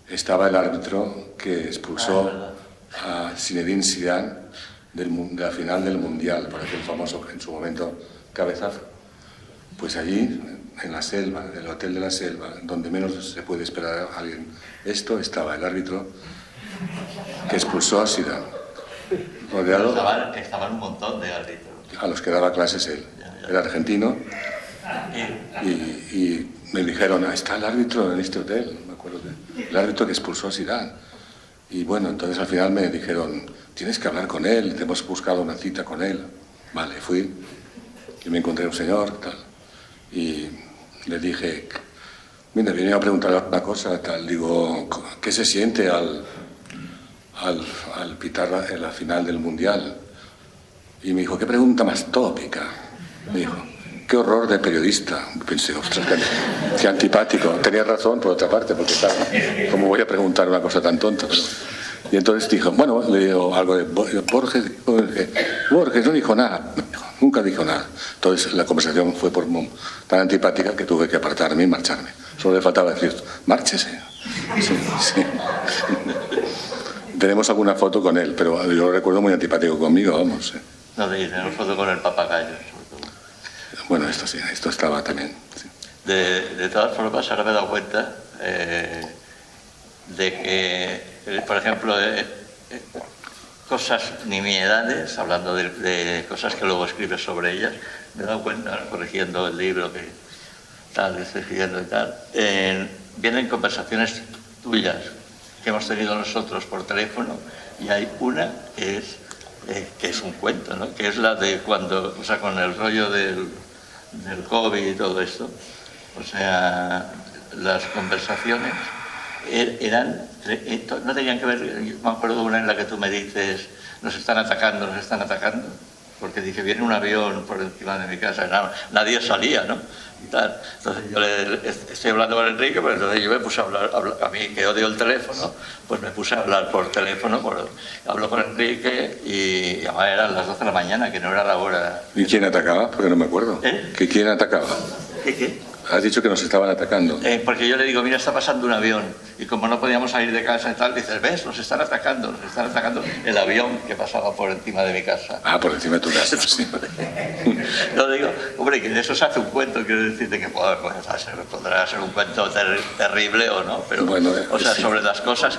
estaba el árbitro que expulsó a Zinedine Zidane de la final del Mundial, por aquel famoso, en su momento, cabezazo. Pues allí, en la selva, en el hotel de la selva, donde menos se puede esperar a alguien, estaba el árbitro que expulsó a Zidane, rodeado... Estaban un montón de árbitros. A los que daba clases él. Era argentino. Y me dijeron, está el árbitro en este hotel, me acuerdo el árbitro que expulsó a Zidane. Y bueno, entonces al final me dijeron, tienes que hablar con él, te hemos buscado una cita con él. Vale, fui y me encontré un señor, tal, y le dije, mira, venía a preguntarle una cosa, tal, digo, ¿qué se siente al pitar en la final del Mundial? Y me dijo, ¿qué pregunta más tópica? Me dijo, qué horror de periodista. Pensé, ostras, qué antipático. Tenía razón, por otra parte, porque claro, ¿cómo voy a preguntar una cosa tan tonta? Pero... Y entonces dijo, bueno, le digo algo de Borges. Borges no dijo nada, nunca dijo nada. Entonces la conversación fue tan antipática que tuve que apartarme y marcharme. Solo le faltaba decir, márchese. Sí, sí. Tenemos alguna foto con él, pero yo lo recuerdo muy antipático conmigo, vamos. No, tenemos foto con el papagayo, sobre todo. Bueno, esto sí, esto estaba también. Sí. De todas formas, ahora me he dado cuenta de que, por ejemplo, cosas nimiedades, hablando de cosas que luego escribes sobre ellas, me he dado cuenta, corrigiendo el libro que estoy siguiendo y tal, vienen conversaciones tuyas que hemos tenido nosotros por teléfono, y hay una que es un cuento, ¿no? Que es la de cuando, o sea, con el rollo del COVID y todo esto, o sea, las conversaciones no tenían que ver. Yo me acuerdo de una en la que tú me dices, nos están atacando, porque dije, viene un avión por encima de mi casa, nadie salía, ¿no? Y tal. Entonces yo estoy hablando con Enrique, pero entonces yo me puse a hablar, a mí que odio el teléfono, pues me puse a hablar por teléfono, hablo con Enrique y además eran las 12 de la mañana, que no era la hora. ¿Y quién atacaba? Porque no me acuerdo. ¿Que quién atacaba? ¿Qué? Has dicho que nos estaban atacando. Porque yo le digo, mira, está pasando un avión. Y como no podíamos salir de casa y tal, dices, ¿ves? Nos están atacando el avión que pasaba por encima de mi casa. Ah, por encima de tu casa, sí. Yo digo, hombre, que de eso se hace un cuento, quiero decirte que podrá ser un cuento terrible o no, pero, bueno, o sea, sí, sobre las cosas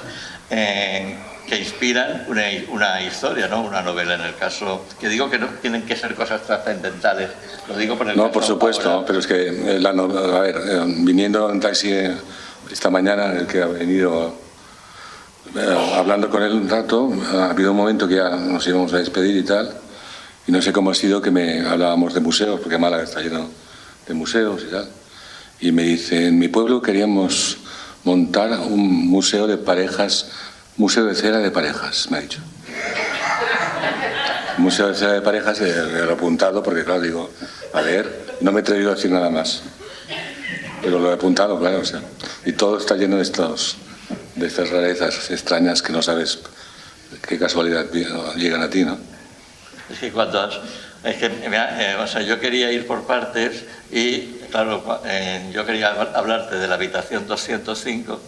que inspiran una historia, ¿no? Una novela, en el caso, que digo que no tienen que ser cosas trascendentales, lo digo por el No, caso por supuesto, ahora. pero es que, a ver, viniendo en taxi esta mañana, el que ha venido hablando con él un rato, ha habido un momento que ya nos íbamos a despedir y tal, y no sé cómo ha sido que hablábamos de museos, porque Málaga está lleno de museos y tal, y me dice, en mi pueblo queríamos montar un museo de parejas, museo de cera de parejas, me ha dicho. Museo de cera de parejas, lo he apuntado porque, claro, digo, a leer, no me he atrevido a decir nada más. Pero lo he apuntado, claro, o sea. Y todo está lleno de estas rarezas extrañas que no sabes qué casualidad llegan a ti, ¿no? Es que o sea, yo quería ir por partes y, claro, yo quería hablarte de la habitación 205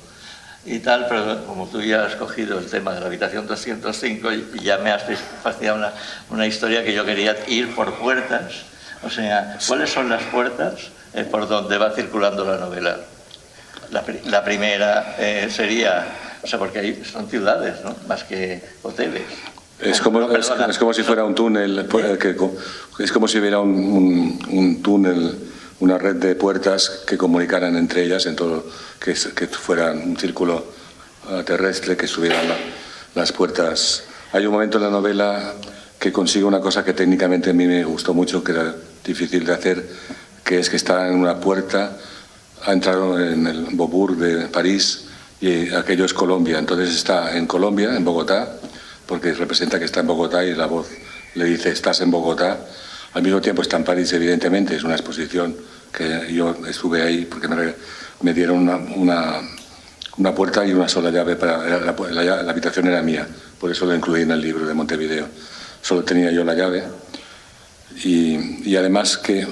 y tal, pero como tú ya has cogido el tema de la habitación 205 y ya me has fastidiado una historia que yo quería ir por puertas. O sea, ¿cuáles son las puertas por donde va circulando la novela? La primera sería, o sea, porque son ciudades, ¿no? Más que hoteles. Es como si fuera un túnel, es como si hubiera un túnel, una red de puertas que comunicaran entre ellas, en todo, que fuera un círculo terrestre, que subieran las puertas. Hay un momento en la novela que consigue una cosa que técnicamente a mí me gustó mucho, que era difícil de hacer, que es que está en una puerta, ha entrado en el Beaubourg de París y aquello es Colombia. Entonces está en Colombia, en Bogotá, porque representa que está en Bogotá y la voz le dice, estás en Bogotá. Al mismo tiempo está en París, evidentemente, es una exposición que yo estuve ahí porque me dieron una puerta y una sola llave, la habitación era mía, por eso lo incluí en el libro de Montevideo. Solo tenía yo la llave y además que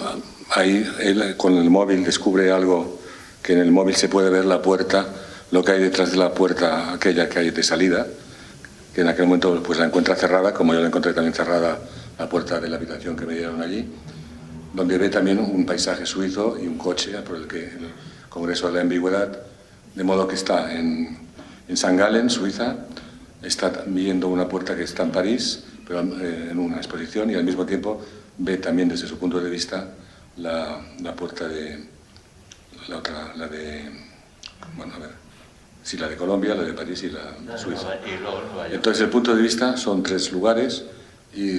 ahí él con el móvil descubre algo, que en el móvil se puede ver la puerta, lo que hay detrás de la puerta, aquella que hay de salida, que en aquel momento pues la encuentra cerrada, como yo la encontré también cerrada la puerta de la habitación que me dieron allí, donde ve también un paisaje suizo y un coche por el que el Congreso de la Ambigüedad, de modo que está en St. Gallen, Suiza, está viendo una puerta que está en París, pero en una exposición, y al mismo tiempo ve también desde su punto de vista la puerta de la otra, la de, bueno, a ver, sí, la de Colombia, la de París y la de Suiza. Entonces el punto de vista son tres lugares y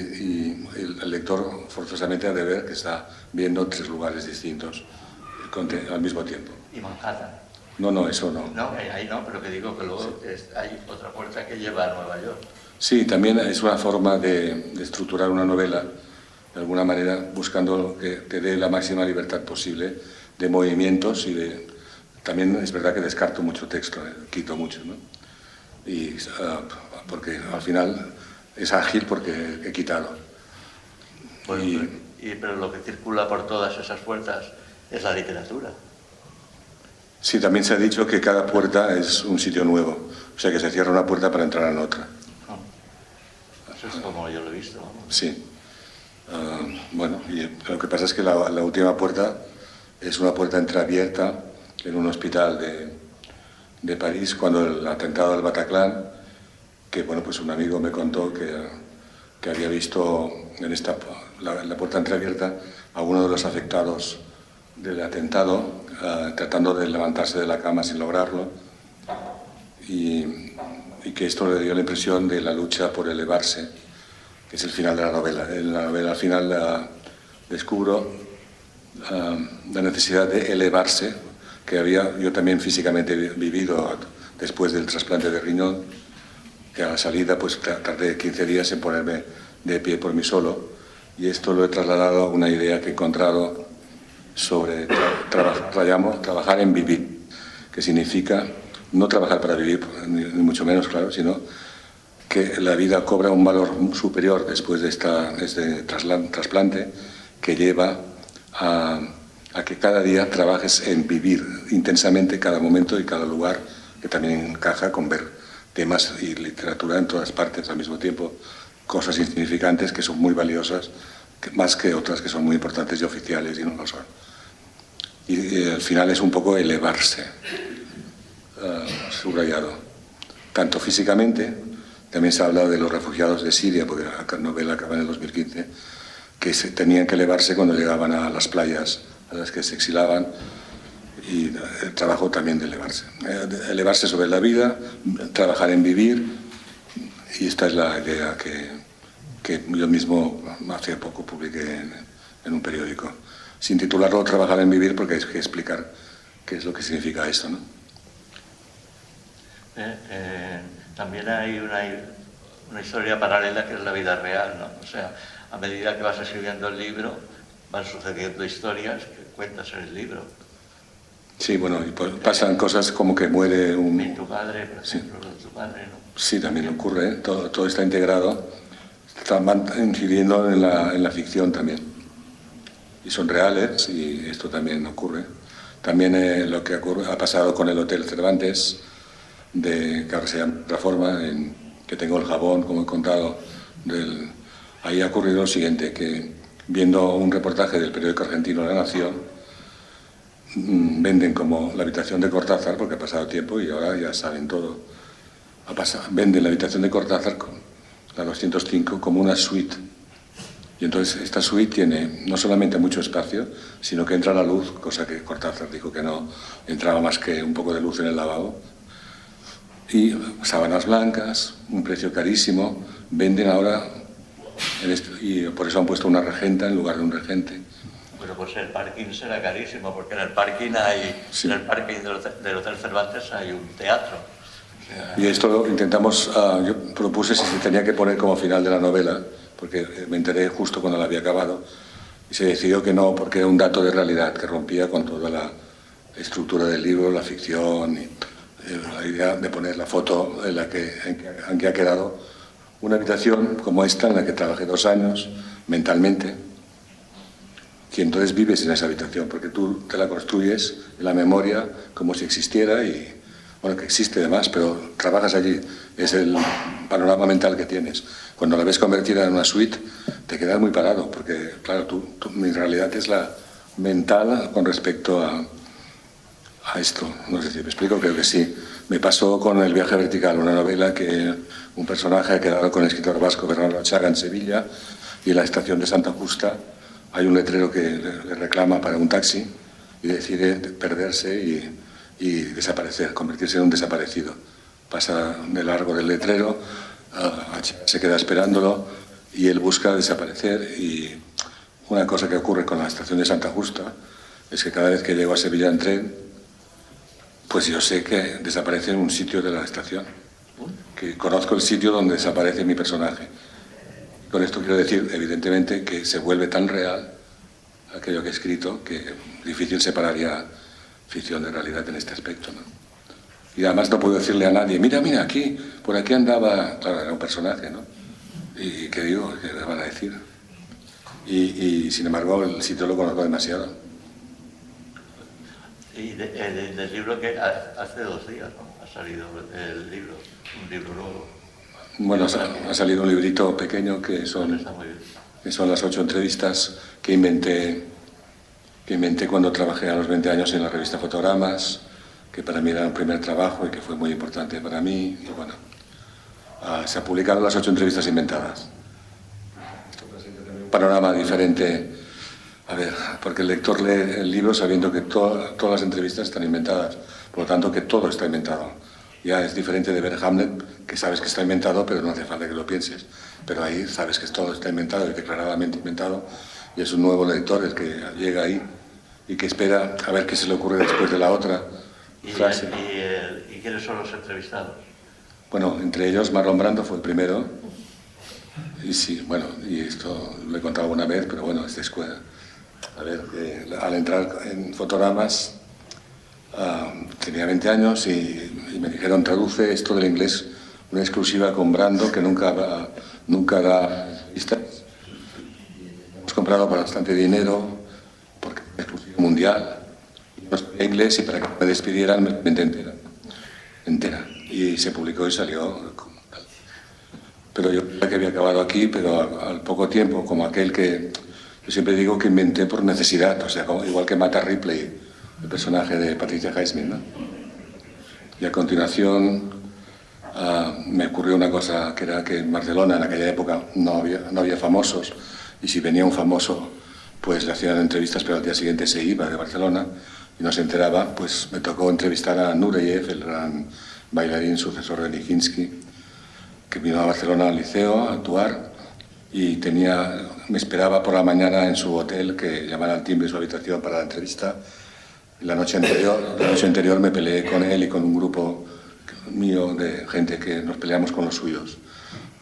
el lector forzosamente ha de ver que está viendo tres lugares distintos al mismo tiempo. ¿Y Manhattan? No, eso no. No, ahí no, pero que digo que luego hay otra puerta que lleva a Nueva York. Sí, también es una forma de estructurar una novela, de alguna manera buscando que te dé la máxima libertad posible de movimientos y también es verdad que descarto mucho texto, quito mucho, ¿no? Y porque al final es ágil porque he quitado. Bueno, pero lo que circula por todas esas puertas es la literatura. Sí, también se ha dicho que cada puerta es un sitio nuevo, o sea que se cierra una puerta para entrar en otra. Eso es como yo lo he visto. Vamos. Sí. Bueno, y lo que pasa es que la última puerta es una puerta entreabierta en un hospital de París cuando el atentado del Bataclan, que bueno, pues un amigo me contó que había visto en la puerta entreabierta a uno de los afectados del atentado tratando de levantarse de la cama sin lograrlo y que esto le dio la impresión de la lucha por elevarse, que es el final de la novela. En la novela al final descubro la necesidad de elevarse que había yo también físicamente vivido después del trasplante de riñón, que a la salida pues tardé 15 días en ponerme de pie por mí solo, y esto lo he trasladado a una idea que he encontrado sobre trabajar en vivir, que significa no trabajar para vivir, ni mucho menos, claro, sino que la vida cobra un valor superior después de este trasplante, que lleva a que cada día trabajes en vivir intensamente cada momento y cada lugar, que también encaja con ver temas y literatura en todas partes al mismo tiempo, cosas insignificantes que son muy valiosas, más que otras que son muy importantes y oficiales y no lo son. Y al final es un poco elevarse, subrayado, tanto físicamente. También se ha hablado de los refugiados de Siria, porque la novela acaba en el 2015, que tenían que elevarse cuando llegaban a las playas a las que se exilaban, y el trabajo también de elevarse. Elevarse sobre la vida, trabajar en vivir, y esta es la idea que yo mismo hace poco publiqué en un periódico, sin titularlo Trabajar en vivir, porque hay que explicar qué es lo que significa esto, ¿no? También hay una historia paralela que es la vida real, ¿no? O sea, a medida que vas escribiendo el libro, van sucediendo historias que cuentas en el libro. Sí, bueno, y pasan cosas como que muere un... Y tu padre, por ejemplo, sí. Tu padre, ¿no? Sí, también ocurre, ¿eh? Todo está integrado, está incidiendo en la ficción también. Y son reales, y esto también ocurre. También lo que ha pasado con el Hotel Cervantes, que ahora se llama Reforma, que tengo el jabón, como he contado, ahí ha ocurrido lo siguiente, que viendo un reportaje del periódico argentino La Nación, venden como la habitación de Cortázar, porque ha pasado tiempo y ahora ya saben todo. Venden la habitación de Cortázar, la 205, como una suite. Y entonces esta suite tiene no solamente mucho espacio, sino que entra la luz, cosa que Cortázar dijo que no entraba más que un poco de luz en el lavabo. Y sábanas blancas, un precio carísimo, venden ahora, y por eso han puesto una regenta en lugar de un regente. Bueno, pues el parking será carísimo, porque en el parking en el parking del Hotel Cervantes hay un teatro. O sea, y esto lo intentamos, yo propuse si se tenía que poner como final de la novela, porque me enteré justo cuando la había acabado, y se decidió que no, porque era un dato de realidad que rompía con toda la estructura del libro, la ficción, y la idea de poner la foto en que ha quedado una habitación como esta, en la que trabajé 2 años mentalmente, y entonces vives en esa habitación, porque tú te la construyes en la memoria como si existiera, y bueno, que existe además, pero trabajas allí, es el panorama mental que tienes. Cuando la ves convertida en una suite, te quedas muy parado, porque claro, mi realidad es la mental con respecto a esto. No sé si me explico, creo que sí. Me pasó con El viaje vertical, una novela que un personaje ha quedado con el escritor vasco Bernardo Atxaga en Sevilla, y en la estación de Santa Justa hay un letrero que le reclama para un taxi, y decide perderse y desaparecer, convertirse en un desaparecido. Pasa de largo del letrero, se queda esperándolo y él busca desaparecer. Y una cosa que ocurre con la estación de Santa Justa es que cada vez que llego a Sevilla en tren, pues yo sé que desaparece en un sitio de la estación, que conozco el sitio donde desaparece mi personaje. Con esto quiero decir, evidentemente, que se vuelve tan real aquello que he escrito que es difícil separar ya ficción de realidad en este aspecto, ¿no? Y además no puedo decirle a nadie, mira, aquí, por aquí andaba, claro, era un personaje, ¿no? Y ¿qué digo? ¿Qué le van a decir? Y sin embargo el sitio lo conozco demasiado. Y del libro que hace 2 días, ¿no? Ha salido el libro, un libro nuevo. Bueno, ha salido un librito pequeño que son las 8 entrevistas que inventé cuando trabajé a los 20 años en la revista Fotogramas, que para mí era un primer trabajo y que fue muy importante para mí. Y bueno, se han publicado las 8 entrevistas inventadas. Esto presenta también un panorama diferente. A ver, porque el lector lee el libro sabiendo que todas las entrevistas están inventadas, por lo tanto que todo está inventado. Ya es diferente de ver Hamlet, que sabes que está inventado, pero no hace falta que lo pienses. Pero ahí sabes que todo está inventado y declaradamente inventado, y es un nuevo lector el que llega ahí y que espera a ver qué se le ocurre después de la otra frase. ¿Y quiénes son los entrevistados? Bueno, entre ellos Marlon Brando fue el primero. Y sí, bueno, y esto lo he contado alguna vez, pero bueno, es de escuela. A ver, al entrar en Fotogramas tenía 20 años y me dijeron, traduce esto del inglés, una exclusiva con Brando que nunca da entrevistas. Hemos comprado por bastante dinero porque es exclusiva mundial. No sabía inglés y para que me despidieran me inventé entera. Y se publicó y salió. Pero yo creía que había acabado aquí, pero al poco tiempo, como aquel que yo siempre digo que inventé por necesidad, o sea, igual que Mata Ripley, el personaje de Patricia Highsmith, ¿no? Y a continuación me ocurrió una cosa, que era que en Barcelona en aquella época no había famosos, y si venía un famoso pues le hacían entrevistas, pero al día siguiente se iba de Barcelona y no se enteraba. Pues me tocó entrevistar a Nureyev, el gran bailarín sucesor de Nijinsky, que vino a Barcelona al Liceo a actuar, y me esperaba por la mañana en su hotel, que llamara al timbre de su habitación para la entrevista. Y la noche anterior me peleé con él y con un grupo mío de gente que nos peleamos con los suyos.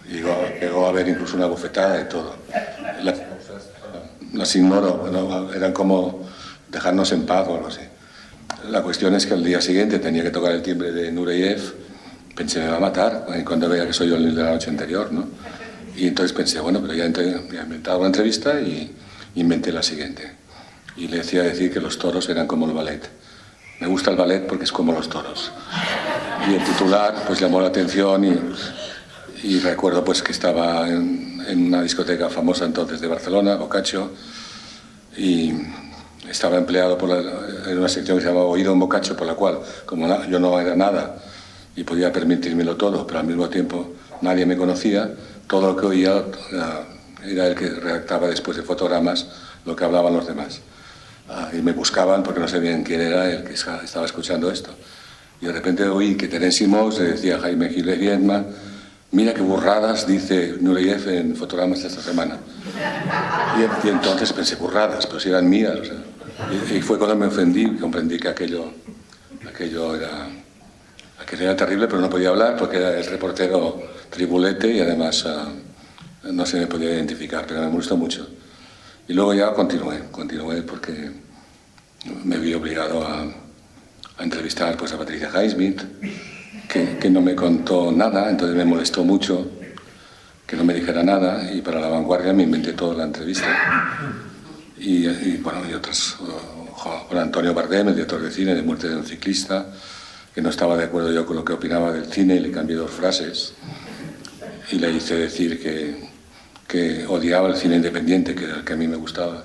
Y llegó a haber incluso una bofetada y todo. Las ignoro, bueno, eran como dejarnos en paz o algo así. La cuestión es que al día siguiente tenía que tocar el timbre de Nureyev. Pensé, me va a matar cuando veía que soy yo el de la noche anterior, ¿no? Y entonces pensé, bueno, pero ya he inventado una entrevista y inventé la siguiente. Y le decía decir que los toros eran como el ballet. Me gusta el ballet porque es como los toros. Y el titular pues llamó la atención y recuerdo pues que estaba en una discoteca famosa entonces de Barcelona, Boccaccio, y estaba empleado en una sección que se llamaba Oído en Boccaccio, por la cual, como yo no era nada y podía permitírmelo todo, pero al mismo tiempo nadie me conocía, todo lo que oía era el que redactaba después de Fotogramas lo que hablaban los demás. Y me buscaban porque no sabían quién era el que estaba escuchando esto. Y de repente oí que Terence Simons le decía a Jaime Gil Ledesma, mira qué burradas dice Nureyev en Fotogramas de esta semana. Y entonces pensé, burradas, pero si eran mías. O sea, y fue cuando me ofendí y comprendí que aquello era terrible, pero no podía hablar porque era el reportero tribulete y además no se me podía identificar, pero me gustó mucho. Y luego ya continué porque me vi obligado a entrevistar pues, a Patricia Highsmith, que no me contó nada, entonces me molestó mucho que no me dijera nada, y para La Vanguardia me inventé toda la entrevista. Y otras, Juan Antonio Bardem, el director de cine de Muerte de un ciclista, que no estaba de acuerdo yo con lo que opinaba del cine, y le cambié 2 frases y le hice decir que odiaba el cine independiente, que era el que a mí me gustaba,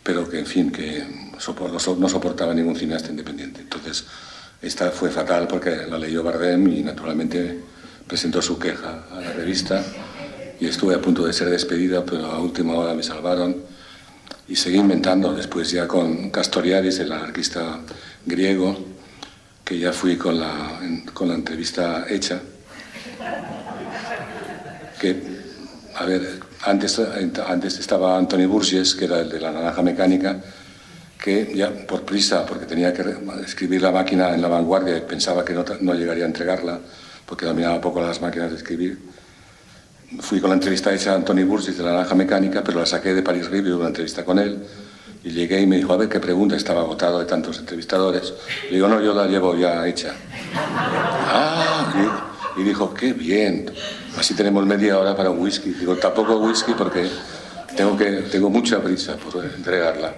pero que, en fin, que no soportaba ningún cineasta independiente. Entonces, esta fue fatal porque la leyó Bardem y, naturalmente, presentó su queja a la revista y estuve a punto de ser despedida, pero a última hora me salvaron y seguí inventando. Después ya con Castoriadis, el anarquista griego, que ya fui con la entrevista hecha, que... A ver, antes estaba Antoni Burgess, que era el de La Naranja Mecánica, que ya por prisa, porque tenía que escribir la máquina en La Vanguardia y pensaba que no llegaría a entregarla, porque dominaba poco las máquinas de escribir. Fui con la entrevista hecha a Antoni Burgess de La Naranja Mecánica, pero la saqué de Paris Review, una entrevista con él, y llegué y me dijo, a ver qué pregunta, estaba agotado de tantos entrevistadores. Le digo, no, yo la llevo ya hecha. Y dijo, qué bien, así tenemos media hora para un whisky. Digo, tampoco whisky porque tengo mucha prisa por entregarla.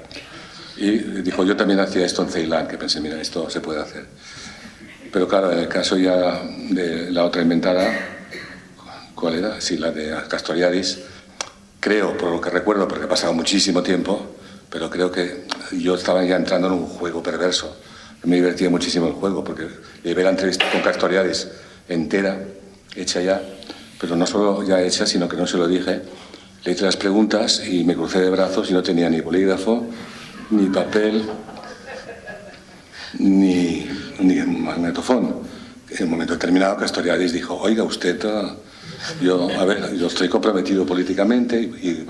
Y dijo, yo también hacía esto en Ceilán, que pensé, mira, esto se puede hacer. Pero claro, en el caso ya de la otra inventada, ¿cuál era? Sí, la de Castoriadis, creo, por lo que recuerdo, porque ha pasado muchísimo tiempo, pero creo que yo estaba ya entrando en un juego perverso. Me divertía muchísimo el juego, porque llevé la entrevista con Castoriadis entera, hecha ya, pero no solo ya hecha, sino que no se lo dije. Le hice las preguntas y me crucé de brazos y no tenía ni bolígrafo, ni papel, ni magnetofón. En un momento determinado, Castoriadis dijo, oiga, usted, yo estoy comprometido políticamente y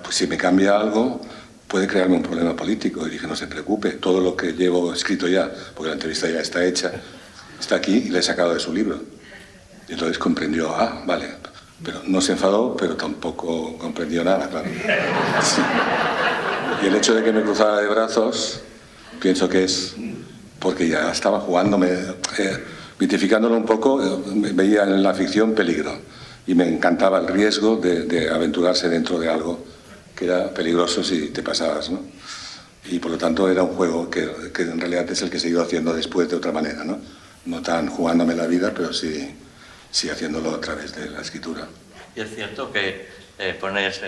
pues, si me cambia algo, puede crearme un problema político. Y dije, no se preocupe, todo lo que llevo escrito ya, porque la entrevista ya está hecha, está aquí y la he sacado de su libro. Y entonces comprendió, vale. Pero no se enfadó, pero tampoco comprendió nada, claro. Sí. Y el hecho de que me cruzara de brazos, pienso que es porque ya estaba jugándome, mitificándolo un poco, veía en la ficción peligro. Y me encantaba el riesgo de aventurarse dentro de algo que era peligroso si te pasabas, ¿no? Y por lo tanto era un juego que en realidad es el que he seguido haciendo después de otra manera, ¿no? No tan jugándome la vida, pero sí haciéndolo a través de la escritura. Y es cierto que pones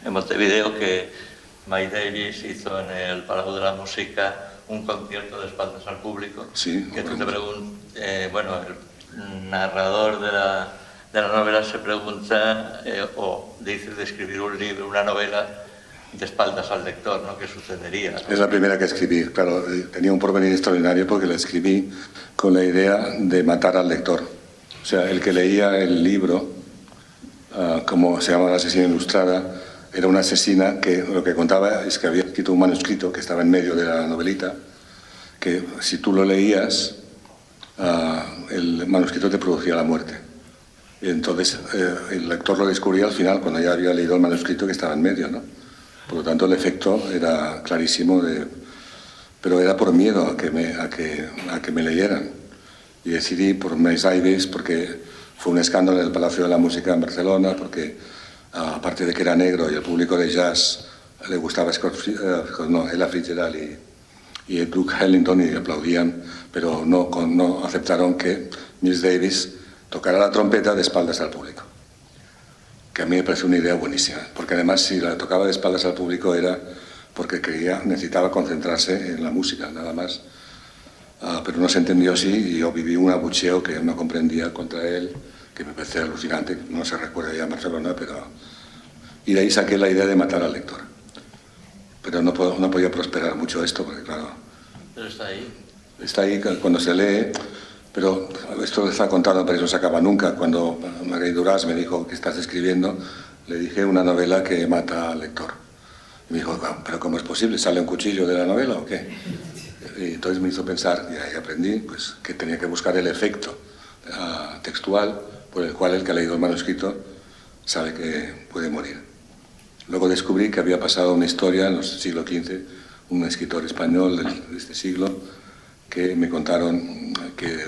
en Montevideo que Miles Davis hizo en el Palau de la Música un concierto de espaldas al público. Sí. Que tú te preguntas, bueno, el narrador de la novela se pregunta o dice de escribir un libro, una novela de espaldas al lector, ¿no? ¿Qué sucedería, ¿no? Es la primera que escribí, claro, tenía un porvenir extraordinario porque la escribí con la idea de matar al lector. O sea, el que leía el libro, como se llama La asesina ilustrada, era una asesina que lo que contaba es que había escrito un manuscrito que estaba en medio de la novelita, que si tú lo leías, el manuscrito te producía la muerte. Y entonces el lector lo descubría al final, cuando ya había leído el manuscrito que estaba en medio, ¿no? Por lo tanto, el efecto era clarísimo, pero era por miedo a que me leyeran. Y decidí por Miles Davis, porque fue un escándalo en el Palacio de la Música en Barcelona, porque aparte de que era negro y el público de jazz le gustaba Ella Fitzgerald y Duke Ellington y aplaudían, pero no aceptaron que Miles Davis tocara la trompeta de espaldas al público. Que a mí me parece una idea buenísima, porque además si la tocaba de espaldas al público era porque necesitaba concentrarse en la música, nada más. Pero no se entendió así y yo viví un abucheo que no comprendía contra él, que me parecía alucinante, no se recuerda ya en Barcelona, pero... Y de ahí saqué la idea de matar al lector. Pero no podía prosperar mucho esto, porque claro... Pero está ahí. Está ahí cuando se lee, pero esto está contado, pero eso no se acaba nunca. Cuando Marguerite Duras me dijo que estás escribiendo, le dije una novela que mata al lector. Y me dijo, ¿pero cómo es posible? ¿Sale un cuchillo de la novela o qué? Y entonces me hizo pensar, y ahí aprendí, pues, que tenía que buscar el efecto textual por el cual el que ha leído el manuscrito sabe que puede morir. Luego descubrí que había pasado una historia en el siglo XV, un escritor español de este siglo, que me contaron que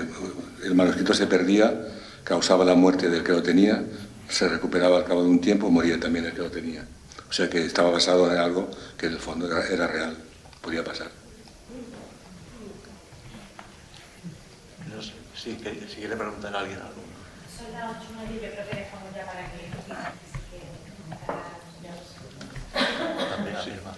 el manuscrito se perdía, causaba la muerte del que lo tenía, se recuperaba al cabo de un tiempo, moría también el que lo tenía. O sea que estaba basado en algo que en el fondo era real, podía pasar. No sé, si quiere preguntar a alguien algo. Son las 8:09, yo creo que dejamos ya para que... También la misma.